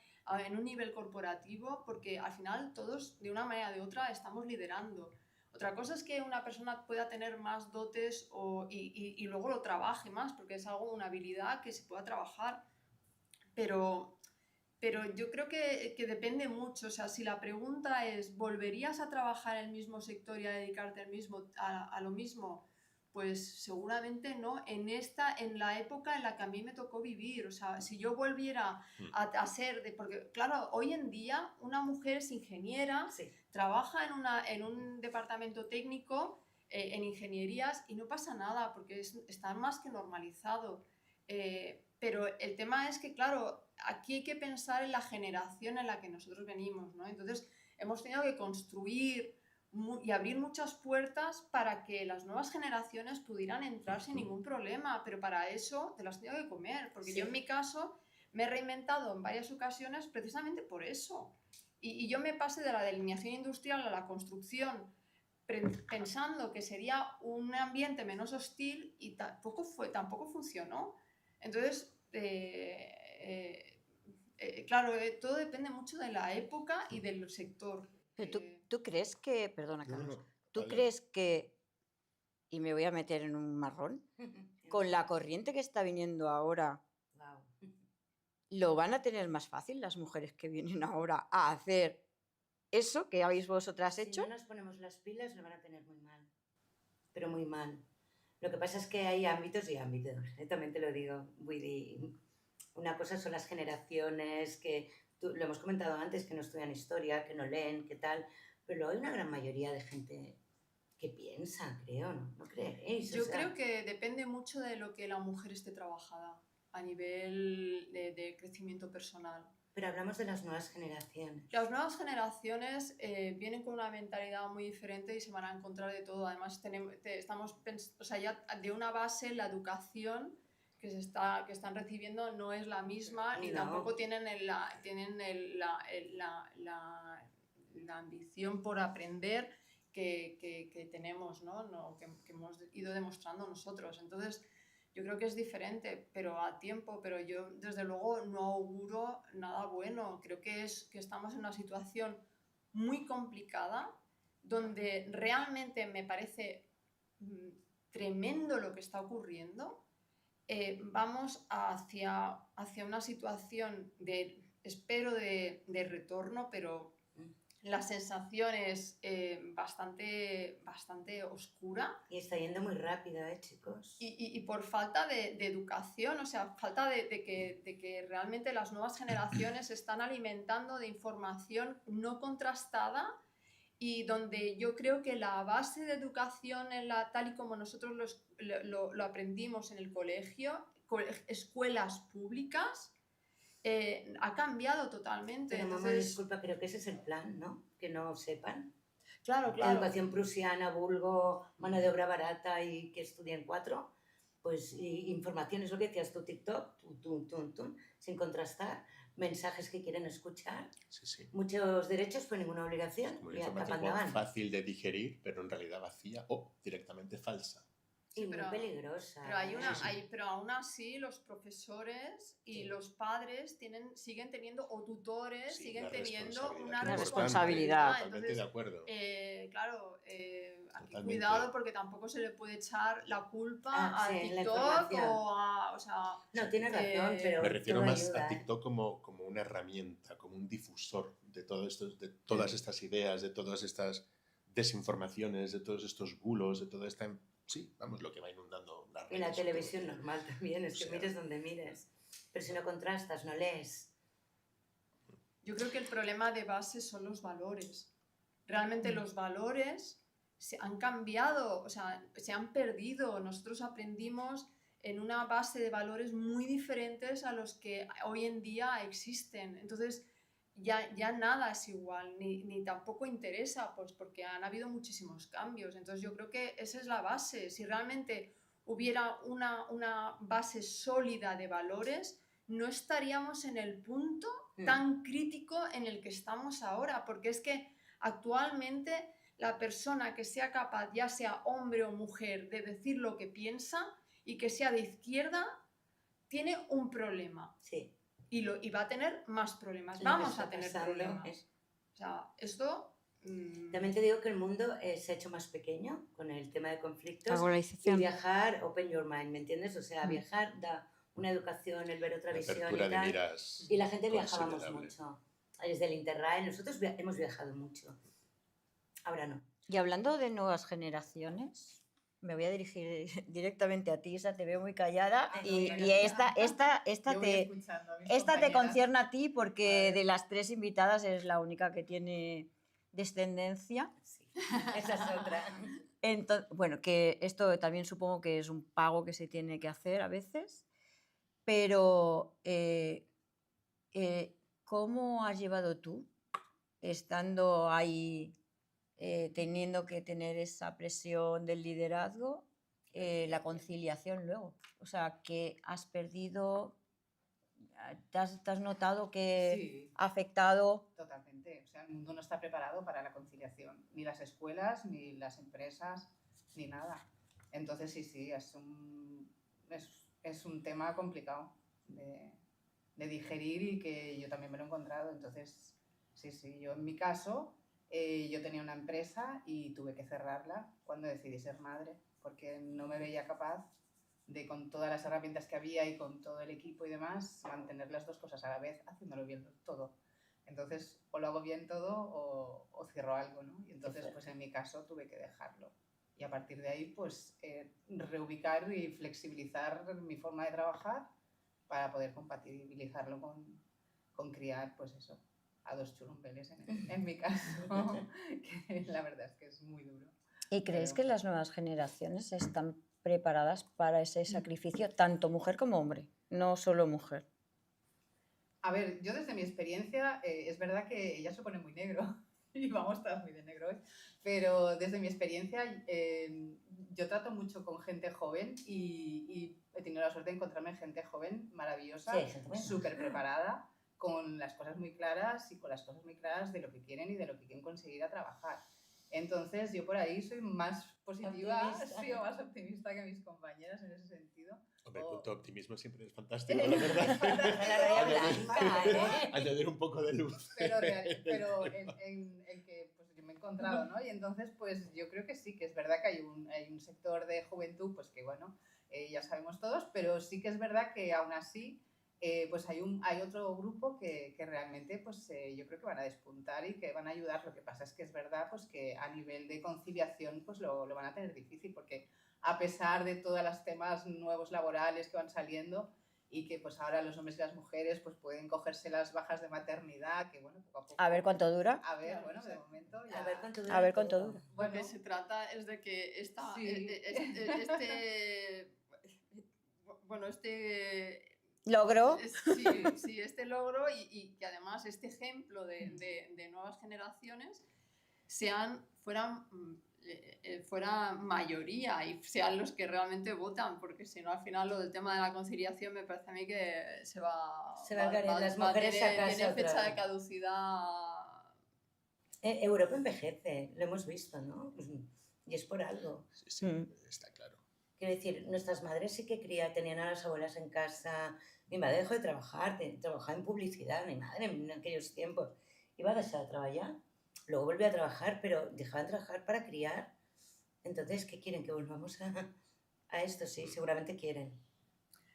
en un nivel corporativo, porque al final todos, de una manera o de otra, estamos liderando. Otra cosa es que una persona pueda tener más dotes y luego lo trabaje más, porque es algo, una habilidad que se pueda trabajar, pero yo creo que depende mucho. O sea, si la pregunta es, ¿volverías a trabajar en el mismo sector y a dedicarte a lo mismo? Pues seguramente no, en la época en la que a mí me tocó vivir. O sea, si yo volviera a ser, porque claro, hoy en día una mujer es ingeniera, Sí, trabaja en un departamento técnico, en ingenierías, y no pasa nada porque está más que normalizado. Pero el tema es que, claro, aquí hay que pensar en la generación en la que nosotros venimos, ¿no? Entonces, hemos tenido que construir y abrir muchas puertas para que las nuevas generaciones pudieran entrar sin ningún problema, pero para eso te las has tenido que comer, porque yo en mi caso me he reinventado en varias ocasiones precisamente por eso. Y yo me pasé de la delineación industrial a la construcción pensando que sería un ambiente menos hostil y tampoco funcionó. Entonces, claro, todo depende mucho de la época y del sector. Pero tú crees que, perdona No, no, Carlos, no, ¿tú dale. crees que, y me voy a meter en un marrón, con la corriente que está viniendo ahora, wow. lo van a tener más fácil las mujeres que vienen ahora a hacer eso que habéis vosotras Si hecho? no nos ponemos las pilas lo van a tener muy mal, pero muy mal. Lo que pasa es que hay ámbitos y ámbitos, también te lo digo. Una cosa son las generaciones que, lo hemos comentado antes, que no estudian historia, que no leen, que tal, pero luego hay una gran mayoría de gente que piensa, creo, ¿no? ¿No creéis? Yo creo que depende mucho de lo que la mujer esté trabajada a nivel de crecimiento personal. Pero hablamos de las nuevas generaciones. Las nuevas generaciones vienen con una mentalidad muy diferente y se van a encontrar de todo. Además, o sea, ya de una base la educación que están recibiendo no es la misma, ni No. tampoco tienen la ambición por aprender que tenemos, ¿no? Que hemos ido demostrando nosotros. Entonces, yo creo que es diferente, pero a tiempo, pero yo desde luego no auguro nada bueno. Creo que estamos en una situación muy complicada, donde realmente me parece tremendo lo que está ocurriendo. Vamos hacia una situación espero de retorno, pero la sensación es bastante oscura. Y está yendo muy rápido, chicos. Y por falta de educación, o sea, falta de que realmente las nuevas generaciones se están alimentando de información no contrastada y donde yo creo que la base de educación, tal y como nosotros lo aprendimos en el colegio, escuelas públicas, ha cambiado totalmente. Pero mamá, Entonces, disculpa, creo que ese es el plan, ¿no? Que no sepan. claro. Educación prusiana, vulgo, mano de obra barata y que estudien 4. Pues información es lo que decías tú, TikTok, sin contrastar, mensajes que quieren escuchar, Sí, sí. muchos derechos pero ninguna obligación, Como y una cap información endavant. como fácil de digerir, pero en realidad vacía o directamente falsa. Y Sí, muy peligrosa. pero aún así los profesores y Sí. los padres siguen teniendo, o tutores, Sí, siguen una teniendo responsabilidad una Una importante. responsabilidad. Totalmente Entonces, de acuerdo. claro, aquí Totalmente. cuidado, porque tampoco se le puede echar la culpa a sí, la TikTok información. o sea... No, tienes razón, pero Me refiero todo más ayuda, a TikTok como una herramienta, como un difusor de todo esto, de todas estas ideas, de todas estas desinformaciones, de todos estos bulos, de toda esta... Sí, vamos, lo que va inundando las redes. Y la y todo. televisión normal también, es que O sea, mires donde mires. Pero si no contrastas, no lees. Yo creo que el problema de base son los valores. Realmente los valores se han cambiado, o sea, se han perdido. Nosotros aprendimos en una base de valores muy diferentes a los que hoy en día existen. Entonces, ya nada es igual, ni tampoco interesa, pues porque han habido muchísimos cambios. Entonces, yo creo que esa es la base. Si realmente hubiera una base sólida de valores, no estaríamos en el punto tan crítico en el que estamos ahora, porque es que actualmente la persona que sea capaz, ya sea hombre o mujer, de decir lo que piensa y que sea de izquierda, tiene un problema. Sí. Y va a tener más problemas. Lo que Vamos está a tener pasando problemas. es- O sea, esto... También te digo que el mundo se ha hecho más pequeño con el tema de conflictos. La Y globalización. viajar, open your mind, ¿me entiendes? O sea, viajar da una educación, el ver otra Una visión apertura y de tal. miras Y la gente viajábamos considerable. mucho. Desde el Interrail, nosotros hemos viajado mucho. Ahora no. Y hablando de nuevas generaciones, me voy a dirigir directamente a ti, Isa, te veo muy callada. Ah, no, Y venga. esta Yo voy te, escuchando a mis esta te compañeras. concierne a ti porque ver. de las 3 invitadas eres la única que tiene descendencia. Sí. Esa es otra. Bueno, que esto también supongo que es un pago que se tiene que hacer a veces, pero ¿cómo has llevado tú, estando ahí, teniendo que tener esa presión del liderazgo, la conciliación luego? O sea, que has perdido, te has notado que Sí. ha afectado... Totalmente. O sea, el mundo no está preparado para la conciliación. Ni las escuelas, ni las empresas, ni nada. Entonces, sí, es un tema complicado de digerir y que yo también me lo he encontrado. Entonces, sí, yo en mi caso, yo tenía una empresa y tuve que cerrarla cuando decidí ser madre, porque no me veía capaz de, con todas las herramientas que había y con todo el equipo y demás, mantener las dos cosas a la vez, haciéndolo bien todo. Entonces, o lo hago bien todo o cierro algo, ¿no? Y entonces, pues en mi caso, tuve que dejarlo. Y a partir de ahí, pues, reubicar y flexibilizar mi forma de trabajar para poder compatibilizarlo con criar, pues eso, a 2 churumbeles en mi caso, que la verdad es que es muy duro. ¿Y crees Pero- que las nuevas generaciones están preparadas para ese sacrificio, tanto mujer como hombre, no solo mujer? A ver, yo desde mi experiencia, es verdad que ella se pone muy negro y vamos todas muy de negro hoy, pero desde mi experiencia yo trato mucho con gente joven y he tenido la suerte de encontrarme gente joven maravillosa, Sí, gente buena. súper preparada, con las cosas muy claras y con las cosas muy claras de lo que quieren y de lo que quieren conseguir a trabajar. Entonces yo por ahí soy más positiva, Optimista. soy más optimista que mis compañeras en ese sentido. Hombre, Oh. punto optimismo siempre es fantástico, la verdad. Es fantástico. La raya blanca, ¿eh? Añadir un poco de luz. Pero en que pues, yo me he encontrado, ¿no? Y entonces, pues yo creo que sí, que es verdad que hay un sector de juventud, pues que bueno, ya sabemos todos, pero sí que es verdad que aún así, pues hay otro grupo que realmente, pues yo creo que van a despuntar y que van a ayudar. Lo que pasa es que es verdad, pues que a nivel de conciliación, pues lo van a tener difícil, porque a pesar de todos los temas nuevos laborales que van saliendo, y que pues ahora los hombres y las mujeres pues pueden cogerse las bajas de maternidad, que bueno, poco a poco... A ver cuánto dura. A ver, Claro, bueno, sí. de momento ya... A ver cuánto dura. A ver cuánto todo. dura. Lo Bueno, que se trata es de que Sí. ¿Logró? Sí, este logro y que además este ejemplo de nuevas generaciones fuera mayoría y sean los que realmente votan, porque si no al final lo del tema de la conciliación me parece a mí que se va al garete, las mujeres a casa tiene otra fecha de vez. caducidad. Europa envejece, lo hemos visto, ¿no? Y es por algo. Sí, está claro. Quiero decir, nuestras madres sí que tenían a las abuelas en casa. Mi madre dejó de trabajar, trabajaba en publicidad, mi madre en aquellos tiempos. Iba a dejar de trabajar, luego volvió a trabajar, pero dejaba de trabajar para criar. Entonces, ¿qué quieren? ¿Que volvamos a esto? Sí, seguramente quieren.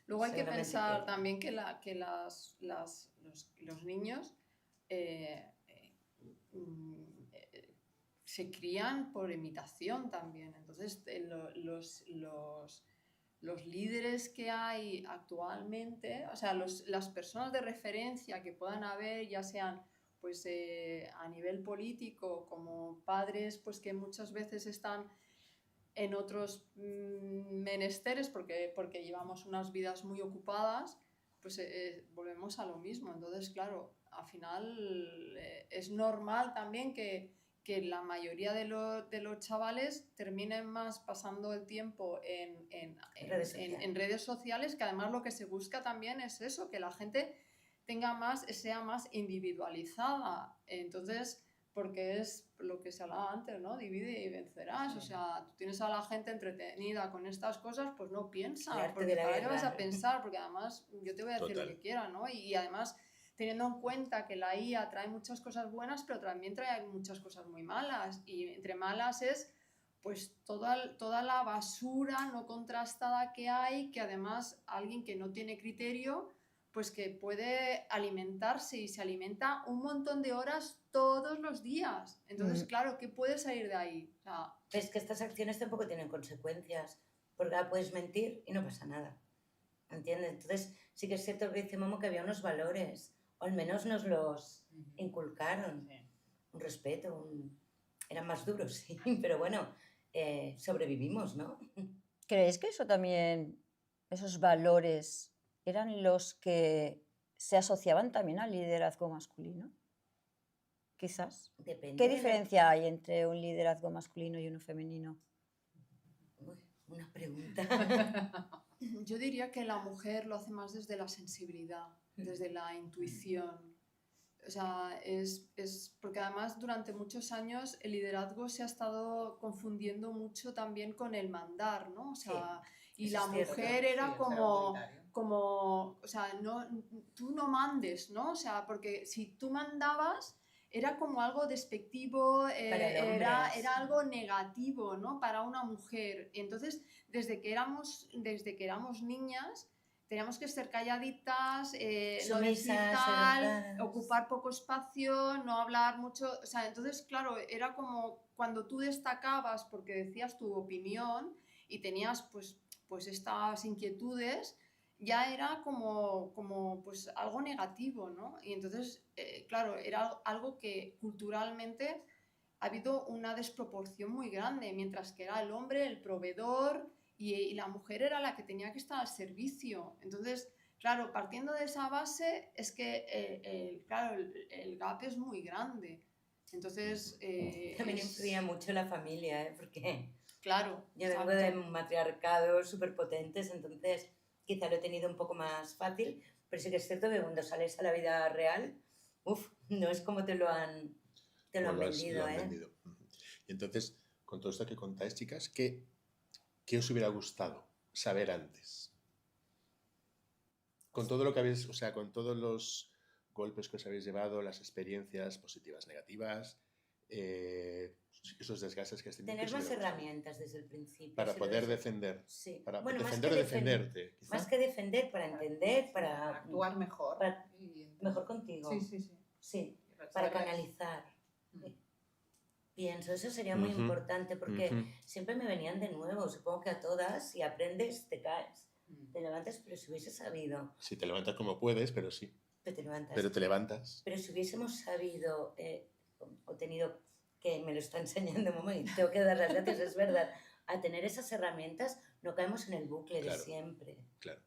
Luego hay que Seguramente pensar quieren. también que los niños se crían por imitación también. Entonces, los líderes que hay actualmente, o sea, las personas de referencia que puedan haber, ya sean pues, a nivel político, como padres pues, que muchas veces están en otros menesteres porque llevamos unas vidas muy ocupadas, pues volvemos a lo mismo. Entonces, claro, al final es normal también que la mayoría de los chavales terminen más pasando el tiempo en redes sociales, que además lo que se busca también es eso, que la gente sea más individualizada. Entonces, porque es lo que se hablaba antes, ¿no? Divide y vencerás. Sí. O sea, tú tienes a la gente entretenida con estas cosas, pues no piensa. El arte Porque de la ¿para qué vas guerra. a pensar? Porque además yo te voy a decir Total. lo que quiera, ¿no? Y además teniendo en cuenta que la IA trae muchas cosas buenas, pero también trae muchas cosas muy malas. Y entre malas es pues toda la basura no contrastada que hay, que además alguien que no tiene criterio, pues que puede alimentarse y se alimenta un montón de horas todos los días. Entonces, claro, ¿qué puede salir de ahí? O sea, Es que estas acciones tampoco tienen consecuencias, porque ahora puedes mentir y no pasa nada. ¿Entiendes? Entonces, sí que es cierto que dice Momo que había unos valores, o al menos nos los inculcaron. Sí. Un respeto, eran más duros, sí, pero bueno, sobrevivimos, ¿no? ¿Creéis que eso también, esos valores, eran los que se asociaban también al liderazgo masculino? Quizás. Depende. ¿Qué diferencia hay entre un liderazgo masculino y uno femenino? Uy, una pregunta. yo diría que la mujer lo hace más desde la sensibilidad, desde la intuición. O sea, es porque además durante muchos años el liderazgo se ha estado confundiendo mucho también con el mandar, ¿no? O sea, y eso la es cierto. mujer era Sí, el ser autoritario. o sea, tú no mandes, ¿no? O sea, porque si tú mandabas era como algo despectivo, Para el hombre, era sí. algo negativo, ¿no? Para una mujer. Y entonces, desde que éramos niñas, teníamos que ser calladitas, no decir Sumisas, tal, educadas. ocupar poco espacio, no hablar mucho. O sea, entonces, claro, era como cuando tú destacabas porque decías tu opinión y tenías pues estas inquietudes, ya era como pues algo negativo, ¿no? Y entonces, claro, era algo que culturalmente ha habido una desproporción muy grande, mientras que era el hombre el proveedor y la mujer era la que tenía que estar al servicio. Entonces, claro, partiendo de esa base es que, claro, el gap es muy grande. Entonces, También influía mucho la familia, porque claro, yo vengo de matriarcados súper potentes, entonces quizá lo he tenido un poco más fácil, pero sí que es cierto que cuando sales a la vida real, no es como te lo han vendido, ¿eh? vendido. Y entonces, con todo esto que contáis, chicas, ¿qué os hubiera gustado saber antes? Con todo lo que habéis, o sea, con todos los golpes que os habéis llevado, las experiencias positivas, negativas, esos desgastes que has tenido. Tener ¿qué os más hubiera gustado? herramientas desde el principio. Para si poder lo defender. Sí. Para Bueno, defender o defenderte. Quizá. Más que defender, para entender, para actuar mejor. Mejor contigo. Sí. Sí, para canalizar. Pienso, eso sería muy importante porque siempre me venían de nuevo, supongo que a todas, si aprendes, te caes. Te levantas, pero si hubiese sabido, Si te levantas como puedes, pero sí. pero te levantas. Pero te levantas. Pero si hubiésemos sabido o tenido, que me lo está enseñando mamá y tengo que dar las gracias, es verdad, a tener esas herramientas, no caemos en el bucle Claro. de siempre. Claro.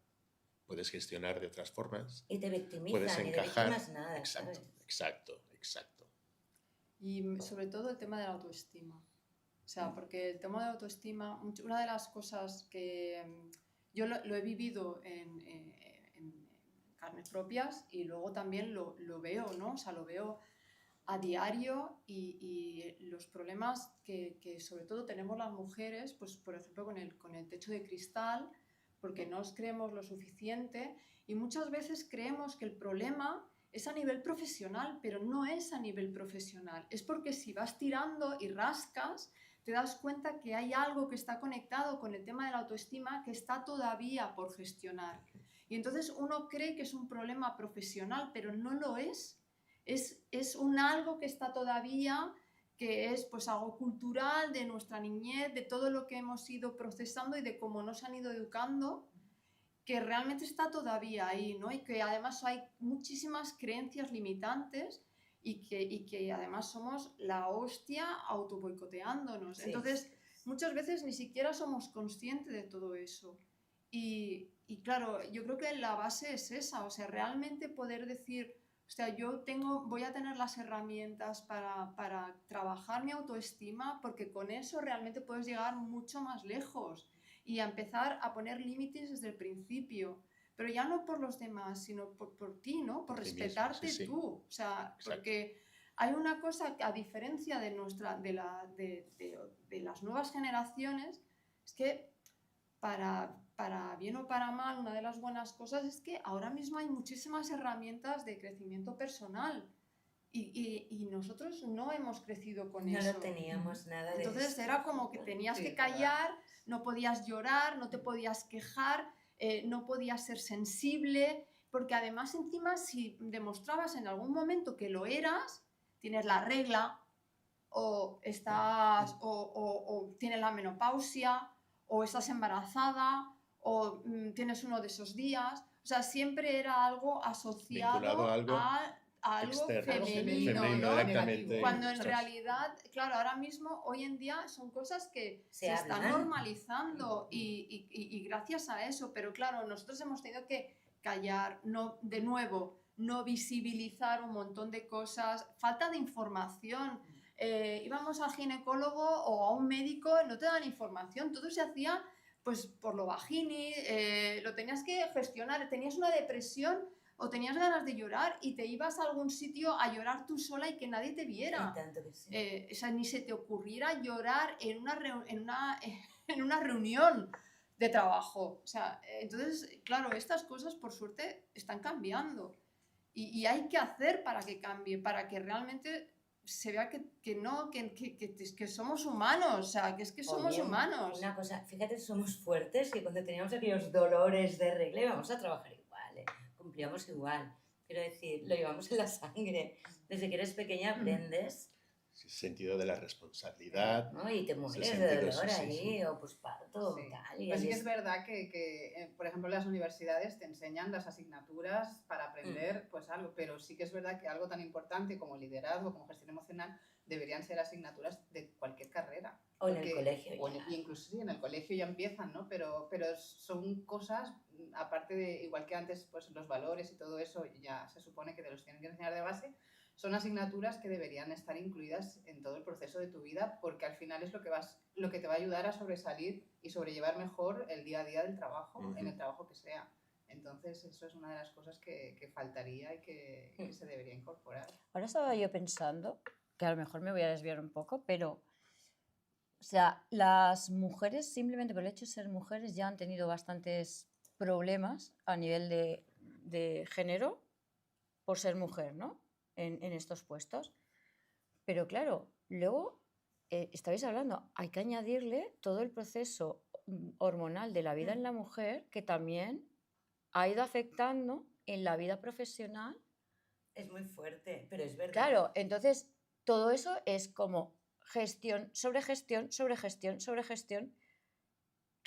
Puedes gestionar de otras formas. Y te Puedes victimizan, y de encajar. víctimas nada, Exacto, ¿sabes? exacto. Y sobre todo el tema de la autoestima. O sea, porque el tema de la autoestima, una de las cosas que yo lo he vivido en carnes propias y luego también lo veo, ¿no? O sea, lo veo a diario y los problemas que sobre todo tenemos las mujeres, pues por ejemplo con el techo de cristal, porque no os creemos lo suficiente y muchas veces creemos que el problema es a nivel profesional, pero no es a nivel profesional. Es porque si vas tirando y rascas, te das cuenta que hay algo que está conectado con el tema de la autoestima que está todavía por gestionar. Y entonces uno cree que es un problema profesional, pero no lo es. Es un algo que está todavía, que es pues algo cultural de nuestra niñez, de todo lo que hemos ido procesando y de cómo nos han ido educando, que realmente está todavía ahí, ¿no? Y que además hay muchísimas creencias limitantes y que además somos la hostia autoboicoteándonos. Sí. Entonces, muchas veces ni siquiera somos conscientes de todo eso. Y claro, yo creo que la base es esa, o sea, realmente poder decir, o sea, voy a tener las herramientas para trabajar mi autoestima, porque con eso realmente puedes llegar mucho más lejos y a empezar a poner límites desde el principio, pero ya no por los demás, sino por ti, ¿no? Por Por ti mismo, respetarte sí. tú, o sea, Exacto. porque hay una cosa que a diferencia de las nuevas generaciones, es que para bien o para mal, una de las buenas cosas es que ahora mismo hay muchísimas herramientas de crecimiento personal y nosotros no hemos crecido con No eso. lo teníamos nada de Entonces esto. era como que tenías Sí, que es verdad. callar, no podías llorar, no te podías quejar, no podías ser sensible, porque además encima si demostrabas en algún momento que lo eras, tienes la regla o tienes la menopausia o estás embarazada o tienes uno de esos días. O sea, siempre era algo asociado Vinculado a algo a algo externo, femenino, femenino, ¿no? directamente. Cuando en Ostras. realidad, claro, ahora mismo, hoy en día, son cosas que se están hablan. normalizando y gracias a eso, pero claro, nosotros hemos tenido que callar, de nuevo, no visibilizar un montón de cosas, falta de información. Íbamos al ginecólogo o a un médico, no te dan información, todo se hacía pues por lo bajini, lo tenías que gestionar, tenías una depresión o tenías ganas de llorar y te ibas a algún sitio a llorar tú sola y que nadie te viera. Y tanto que sí. O sea, ni se te ocurriera llorar en una reunión de trabajo. O sea, entonces, claro, estas cosas por suerte están cambiando y hay que hacer para que cambie, para que realmente se vea que somos humanos, o sea, que es que somos Oye, humanos. Una cosa, fíjate, somos fuertes y cuando teníamos aquellos dolores de regla íbamos a trabajar igual, cumplíamos igual. Quiero decir, lo llevamos en la sangre. Desde que eres pequeña aprendes, Sentido de la responsabilidad. ¿no? Y te mueres ese de sentido, dolor sí, sí, ahí, sí. o pues parto, Sí. tal. Y Pues sí ahí que es verdad que, por ejemplo, en las universidades te enseñan las asignaturas para aprender pues algo, pero sí que es verdad que algo tan importante como liderazgo, como gestión emocional, deberían ser asignaturas de cualquier carrera. O en el colegio Y incluso sí, en el colegio ya empiezan, ¿no? Pero son cosas, aparte de, igual que antes, pues los valores y todo eso ya se supone que te los tienen que enseñar de base, son asignaturas que deberían estar incluidas en todo el proceso de tu vida porque al final es lo que te va a ayudar a sobresalir y sobrellevar mejor el día a día del trabajo, en el trabajo que sea. Entonces, eso es una de las cosas que faltaría y que se debería incorporar. Ahora estaba yo pensando, que a lo mejor me voy a desviar un poco, pero, o sea, las mujeres, simplemente por el hecho de ser mujeres, ya han tenido bastantes problemas a nivel de género por ser mujer, ¿no? En estos puestos. Pero claro, luego estabais hablando, hay que añadirle todo el proceso hormonal de la vida en la mujer que también ha ido afectando en la vida profesional. es muy fuerte, pero es verdad. Claro, entonces todo eso es como gestión sobre gestión sobre gestión sobre gestión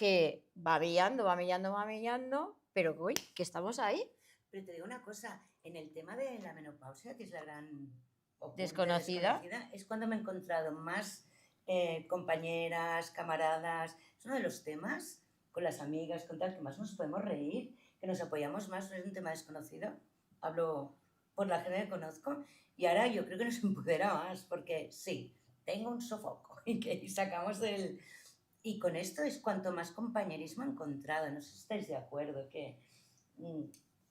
que va mellando, pero uy, que estamos ahí. Pero te digo una cosa, en el tema de la menopausia, que es la gran oculta, Desconocida. es cuando me he encontrado más compañeras, camaradas. Es uno de los temas con las amigas, con tal, que más nos podemos reír, que nos apoyamos más, no es un tema desconocido. Hablo por la gente que conozco y ahora yo creo que nos empodera más, porque sí, tengo un sofoco y sacamos del... Y con esto es cuanto más compañerismo he encontrado. No sé si estáis de acuerdo, que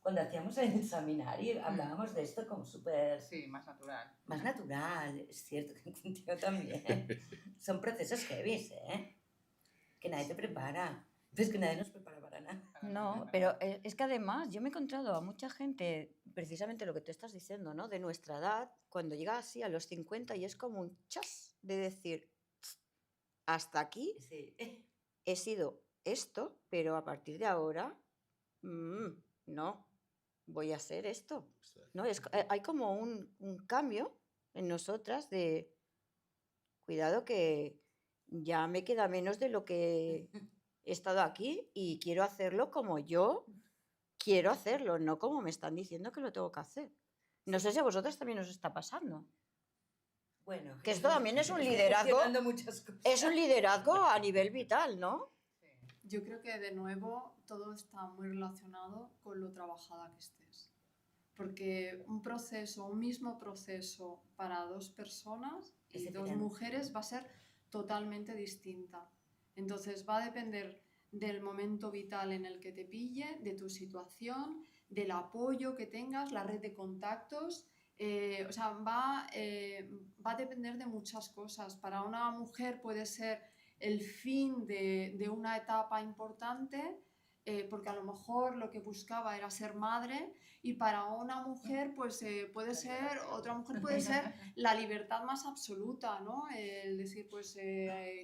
cuando hacíamos el seminario hablábamos de esto como súper... Sí, más natural. Más natural, es cierto que contigo también. Son procesos heavy, ¿eh? Que nadie te prepara. Pero es que nadie nos prepara para nada. No, pero es que además yo me he encontrado a mucha gente, precisamente lo que tú estás diciendo, ¿no? De nuestra edad, cuando llega así a los 50 y es como un chas de decir, hasta aquí Sí. he sido esto, pero a partir de ahora, no, voy a ser esto. ¿No? Hay como un cambio en nosotras de, cuidado que ya me queda menos de lo que he estado aquí y quiero hacerlo como yo quiero hacerlo, no como me están diciendo que lo tengo que hacer. No sé si a vosotras también os está pasando. Bueno, Que esto también es un estoy liderazgo. gestionando muchas cosas. Es un liderazgo a nivel vital, ¿no? Yo creo que de nuevo todo está muy relacionado con lo trabajada que estés. Porque un mismo proceso para dos personas Es y dos diferente. mujeres va a ser totalmente distinta. Entonces va a depender del momento vital en el que te pille, de tu situación, del apoyo que tengas, la red de contactos. O sea, va a depender de muchas cosas. Para una mujer puede ser el fin de una etapa importante, porque a lo mejor lo que buscaba era ser madre, y para una mujer pues puede ser, otra mujer puede ser la libertad más absoluta, ¿no? El decir, pues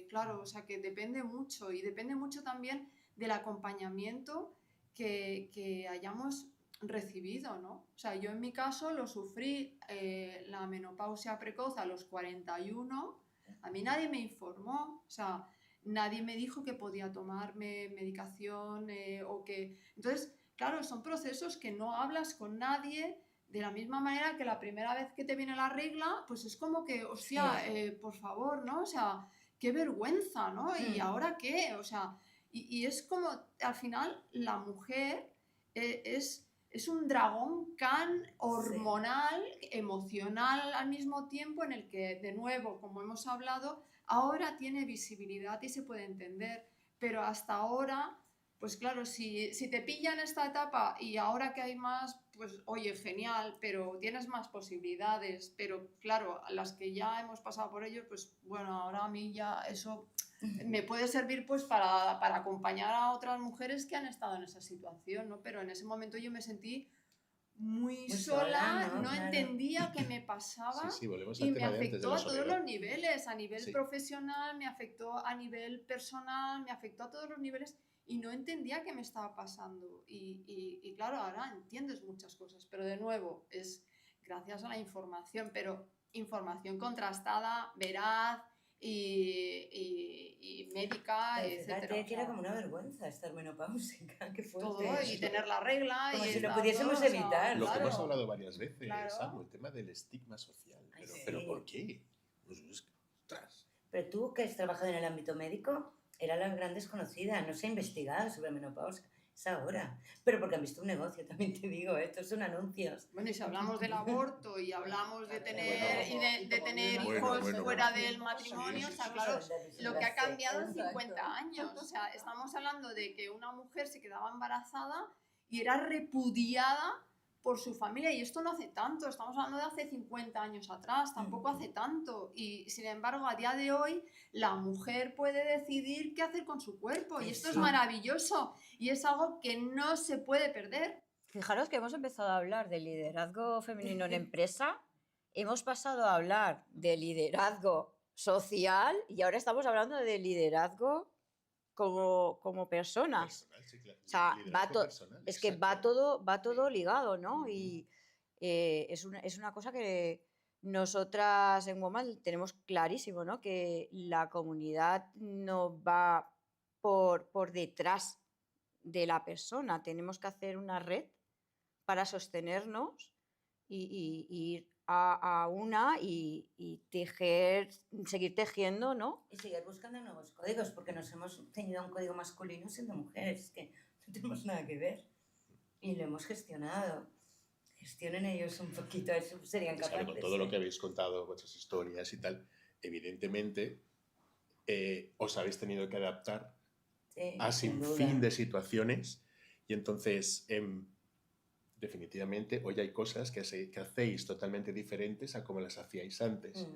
claro, o sea que depende mucho, y depende mucho también del acompañamiento que hayamos recibido, ¿no? O sea, yo en mi caso lo sufrí, la menopausia precoz a los 41, a mí nadie me informó, o sea, nadie me dijo que podía tomarme medicación o que... Entonces, claro, son procesos que no hablas con nadie, de la misma manera que la primera vez que te viene la regla, pues es como que, hostia, por favor, ¿no? O sea, qué vergüenza, ¿no? ¿Y ahora qué? O sea, y es como, al final, la mujer es un dragón can hormonal, emocional al mismo tiempo, en el que, de nuevo, como hemos hablado, ahora tiene visibilidad y se puede entender, pero hasta ahora, pues claro, si te pillan esta etapa y ahora que hay más, pues oye, genial, pero tienes más posibilidades, pero claro, las que ya hemos pasado por ello, pues bueno, ahora a mí ya eso me puede servir pues para acompañar a otras mujeres que han estado en esa situación, ¿no? Pero en ese momento yo me sentí muy sola, no Claro. entendía qué me pasaba. Sí, volvemos Y al me tema de antes de afectó la a todos soledad. los niveles, a nivel Sí. profesional, me afectó a nivel personal, me afectó a todos los niveles y no entendía qué me estaba pasando. Y claro, ahora entiendes muchas cosas, pero de nuevo, es gracias a la información, pero información contrastada, veraz y médica, Pero etcétera. fíjate O que era sea, como una vergüenza estar menopáusica, qué fuerte. todo, y tener la regla. Como y si lo estar pudiésemos todo, o sea, evitar. Lo que hemos claro. hablado varias veces, Claro. Samu, el tema del estigma social. Ay, Pero sí. ¿por qué? Pues ostras. Pero tú, que has trabajado en el ámbito médico, era la gran desconocida, no se ha investigado sobre menopausia. Es ahora. Pero porque han visto un negocio, también te digo, estos son anuncios. Bueno, y si hablamos del aborto y hablamos de tener, Bueno, de tener Bueno, hijos bueno. fuera del matrimonio, Sí, o sea, sí, claro, sí. lo que ha cambiado en Exacto. 50 años. O sea, estamos hablando de que una mujer se quedaba embarazada y era repudiada por su familia, y esto no hace tanto, estamos hablando de hace 50 años atrás, tampoco hace tanto, y sin embargo a día de hoy la mujer puede decidir qué hacer con su cuerpo, y esto es Sí. maravilloso y es algo que no se puede perder. Fijaros que hemos empezado a hablar de liderazgo femenino en empresa, hemos pasado a hablar de liderazgo social y ahora estamos hablando de liderazgo como personas. Personal, sí, claro. O sea, Liderazgo personal, es que exacto. va todo ligado, ¿no? Y es una cosa que nosotras en Woman tenemos clarísimo, ¿no? Que la comunidad no va por detrás de la persona. Tenemos que hacer una red para sostenernos y ir a una y tejer, seguir tejiendo, ¿no? Y seguir buscando nuevos códigos, porque nos hemos ceñido a un código masculino siendo mujeres, que no tenemos nada que ver. Y lo hemos gestionado. Gestionen ellos un poquito, eso serían Claro, capaces. con todo lo que habéis contado, vuestras historias y tal, evidentemente os habéis tenido que adaptar Sí, a sin duda. sinfín de situaciones y entonces definitivamente hoy hay cosas que hacéis totalmente diferentes a como las hacíais antes.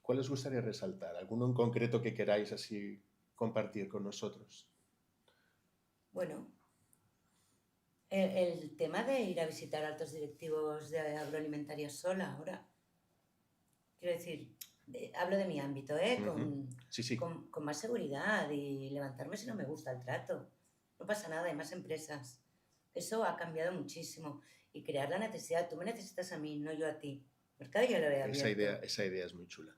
¿Cuál os gustaría resaltar? ¿Alguno en concreto que queráis así compartir con nosotros? Bueno, el tema de ir a visitar altos directivos de agroalimentaria sola ahora. Quiero decir, hablo de mi ámbito, Sí. Con más seguridad y levantarme si no me gusta el trato. No pasa nada, hay más empresas. Eso ha cambiado muchísimo. Y crear la necesidad, tú me necesitas a mí, no yo a ti. El mercado ya lo he abierto. Esa idea es muy chula.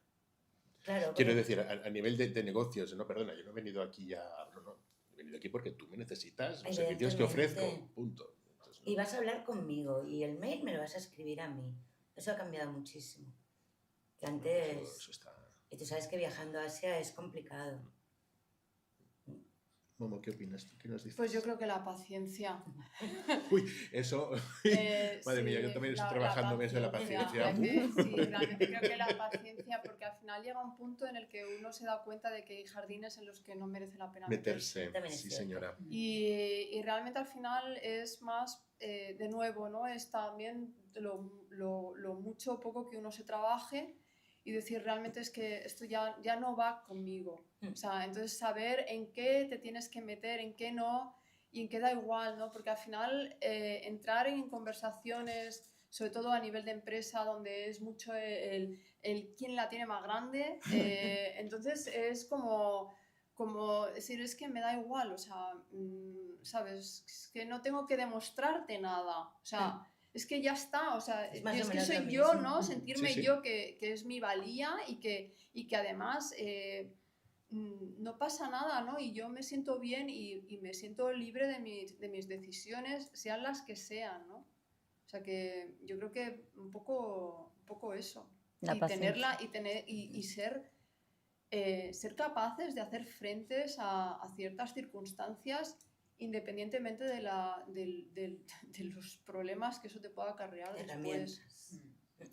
Claro, Quiero decir, a nivel de negocios, no, perdona, yo no he venido aquí no, he venido aquí porque tú me necesitas los servicios que ofrezco, punto. Entonces, y vas a hablar conmigo y el mail me lo vas a escribir a mí. Eso ha cambiado muchísimo. Que antes... Eso está... Y tú sabes que viajando a Asia es complicado. Momo, ¿qué opinas tú? ¿Qué nos dices? Pues yo creo que la paciencia. Uy, eso... Madre mía, yo también estoy trabajando en eso de la paciencia. Sí, realmente creo que la paciencia, porque al final llega un punto en el que uno se da cuenta de que hay jardines en los que no merece la pena meterse. También es Sí, cierto. señora. Y realmente al final es más, de nuevo, ¿no? Es también lo mucho o poco que uno se trabaje y decir realmente es que esto ya no va conmigo. O sea, entonces saber en qué te tienes que meter, en qué no y en qué da igual, ¿no? Porque al final entrar en conversaciones, sobre todo a nivel de empresa, donde es mucho el quién la tiene más grande, entonces es como decir, es que me da igual, o sea, ¿sabes? Es que no tengo que demostrarte nada, o sea, es que ya está, o sea, Es más y o es que menos soy lo yo, mismo. ¿no? Sentirme Sí. yo que es mi valía y que además no pasa nada, ¿no? Y yo me siento bien y me siento libre de mis decisiones, sean las que sean, ¿no? O sea que yo creo que un poco eso. La Y paciencia. tenerla y ser capaces de hacer frentes a ciertas circunstancias independientemente de los problemas que eso te pueda acarrear después. Herramientas.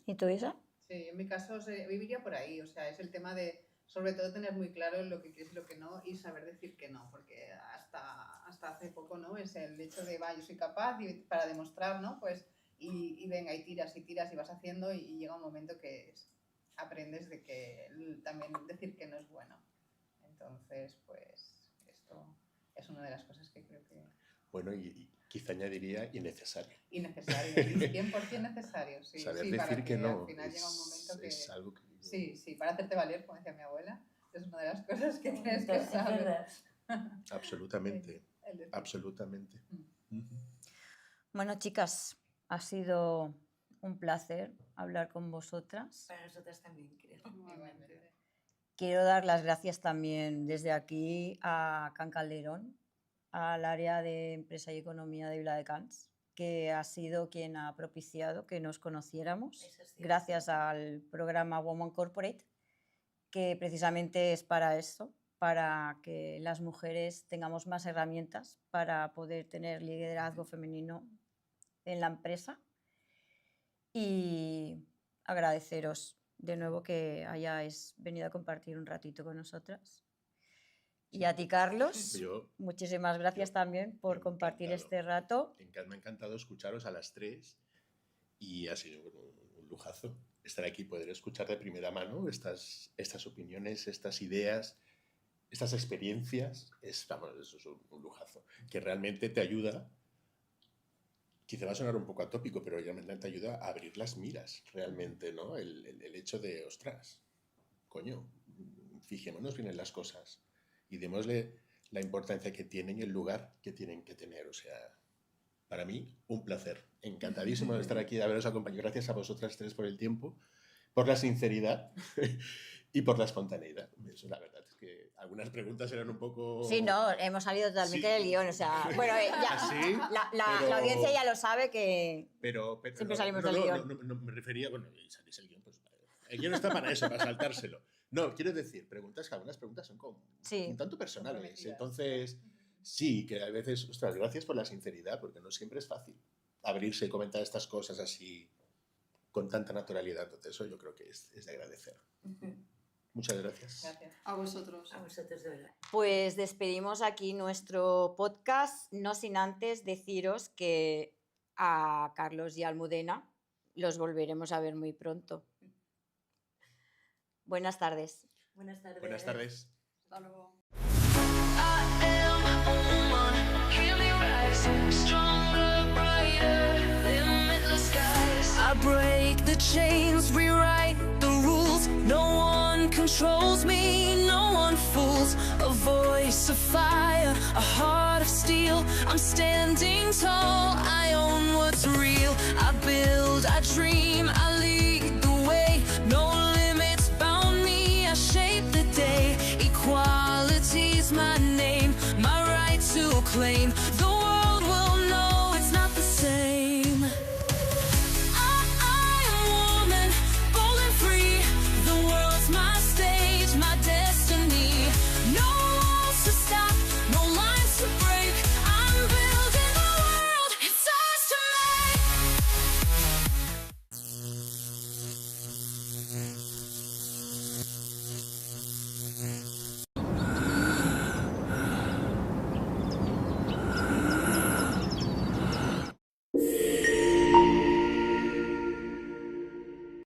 ¿Y tú, Isa? Sí, en mi caso viviría por ahí, o sea, es el tema de, sobre todo, tener muy claro lo que quieres y lo que no y saber decir que no, porque hasta hace poco, ¿no? Es el hecho de, va, yo soy capaz y para demostrar, ¿no? Pues, y venga, y tiras y vas haciendo y llega un momento que aprendes de que también decir que no es bueno. Entonces, pues, esto es una de las cosas que creo que... Bueno, y quizá añadiría innecesario. Innecesario, y 100% necesario, sí. Saber sí, decir que no al final llega un momento que... es algo que... Sí, para hacerte valer, como decía mi abuela, es una de las cosas que tienes Es que saber. verdad. Absolutamente, El decir. absolutamente. Bueno, chicas, ha sido un placer hablar con vosotras. Para nosotras también, creo. Igualmente. Quiero dar las gracias también desde aquí a Can Calderón, al área de Empresa y Economía de Viladecans, que ha sido quien ha propiciado que nos conociéramos, Eso es cierto. gracias al programa Women Corporate, que precisamente es para esto, para que las mujeres tengamos más herramientas para poder tener liderazgo femenino en la empresa. Y agradeceros de nuevo que hayáis venido a compartir un ratito con nosotras. Y a ti, Carlos, Yo- muchísimas gracias también por compartir encantado. este rato. Me ha encantado escucharos a las tres y ha sido un lujazo estar aquí, poder escuchar de primera mano estas opiniones, estas ideas, estas experiencias. Eso es un lujazo, que realmente te ayuda. Quizá va a sonar un poco atópico, pero realmente te ayuda a abrir las miras, realmente, ¿no? El hecho de, ostras, coño, fijémonos bien en las cosas y démosle la importancia que tienen y el lugar que tienen que tener. O sea, para mí, un placer. Encantadísimo de estar aquí, de haberos acompañado. Gracias a vosotras tres por el tiempo, por la sinceridad y por la espontaneidad. Eso, la verdad es que algunas preguntas eran un poco... Sí, no, hemos salido totalmente Sí. del guión. O sea, bueno, ya, Así, la pero- audiencia ya lo sabe que... pero Siempre no, salimos no, del no, guión. no me refería, bueno, y salís el guión, pues el guión está para eso, para saltárselo. No, quiero decir, preguntas que algunas preguntas son como Sí. un tanto personales. Comprometidas. Entonces, sí, que a veces, ostras, gracias por la sinceridad, porque no siempre es fácil abrirse y comentar estas cosas así con tanta naturalidad. Entonces, eso yo creo que es de agradecer. Muchas gracias. Gracias. A vosotros. A vosotros, de verdad. Pues despedimos aquí nuestro podcast, no sin antes deciros que a Carlos y a Almudena los volveremos a ver muy pronto. Buenas tardes. Buenas tardes. Buenas tardes. Hasta luego. I break the chains, rewrite the rules. No one controls me, no one fools. A voice of fire, a heart of steel. I'm standing tall, I own what's real. I build, I dream, I lead the way. No limits bound me, I shape the day. Equality's my name, my right to claim the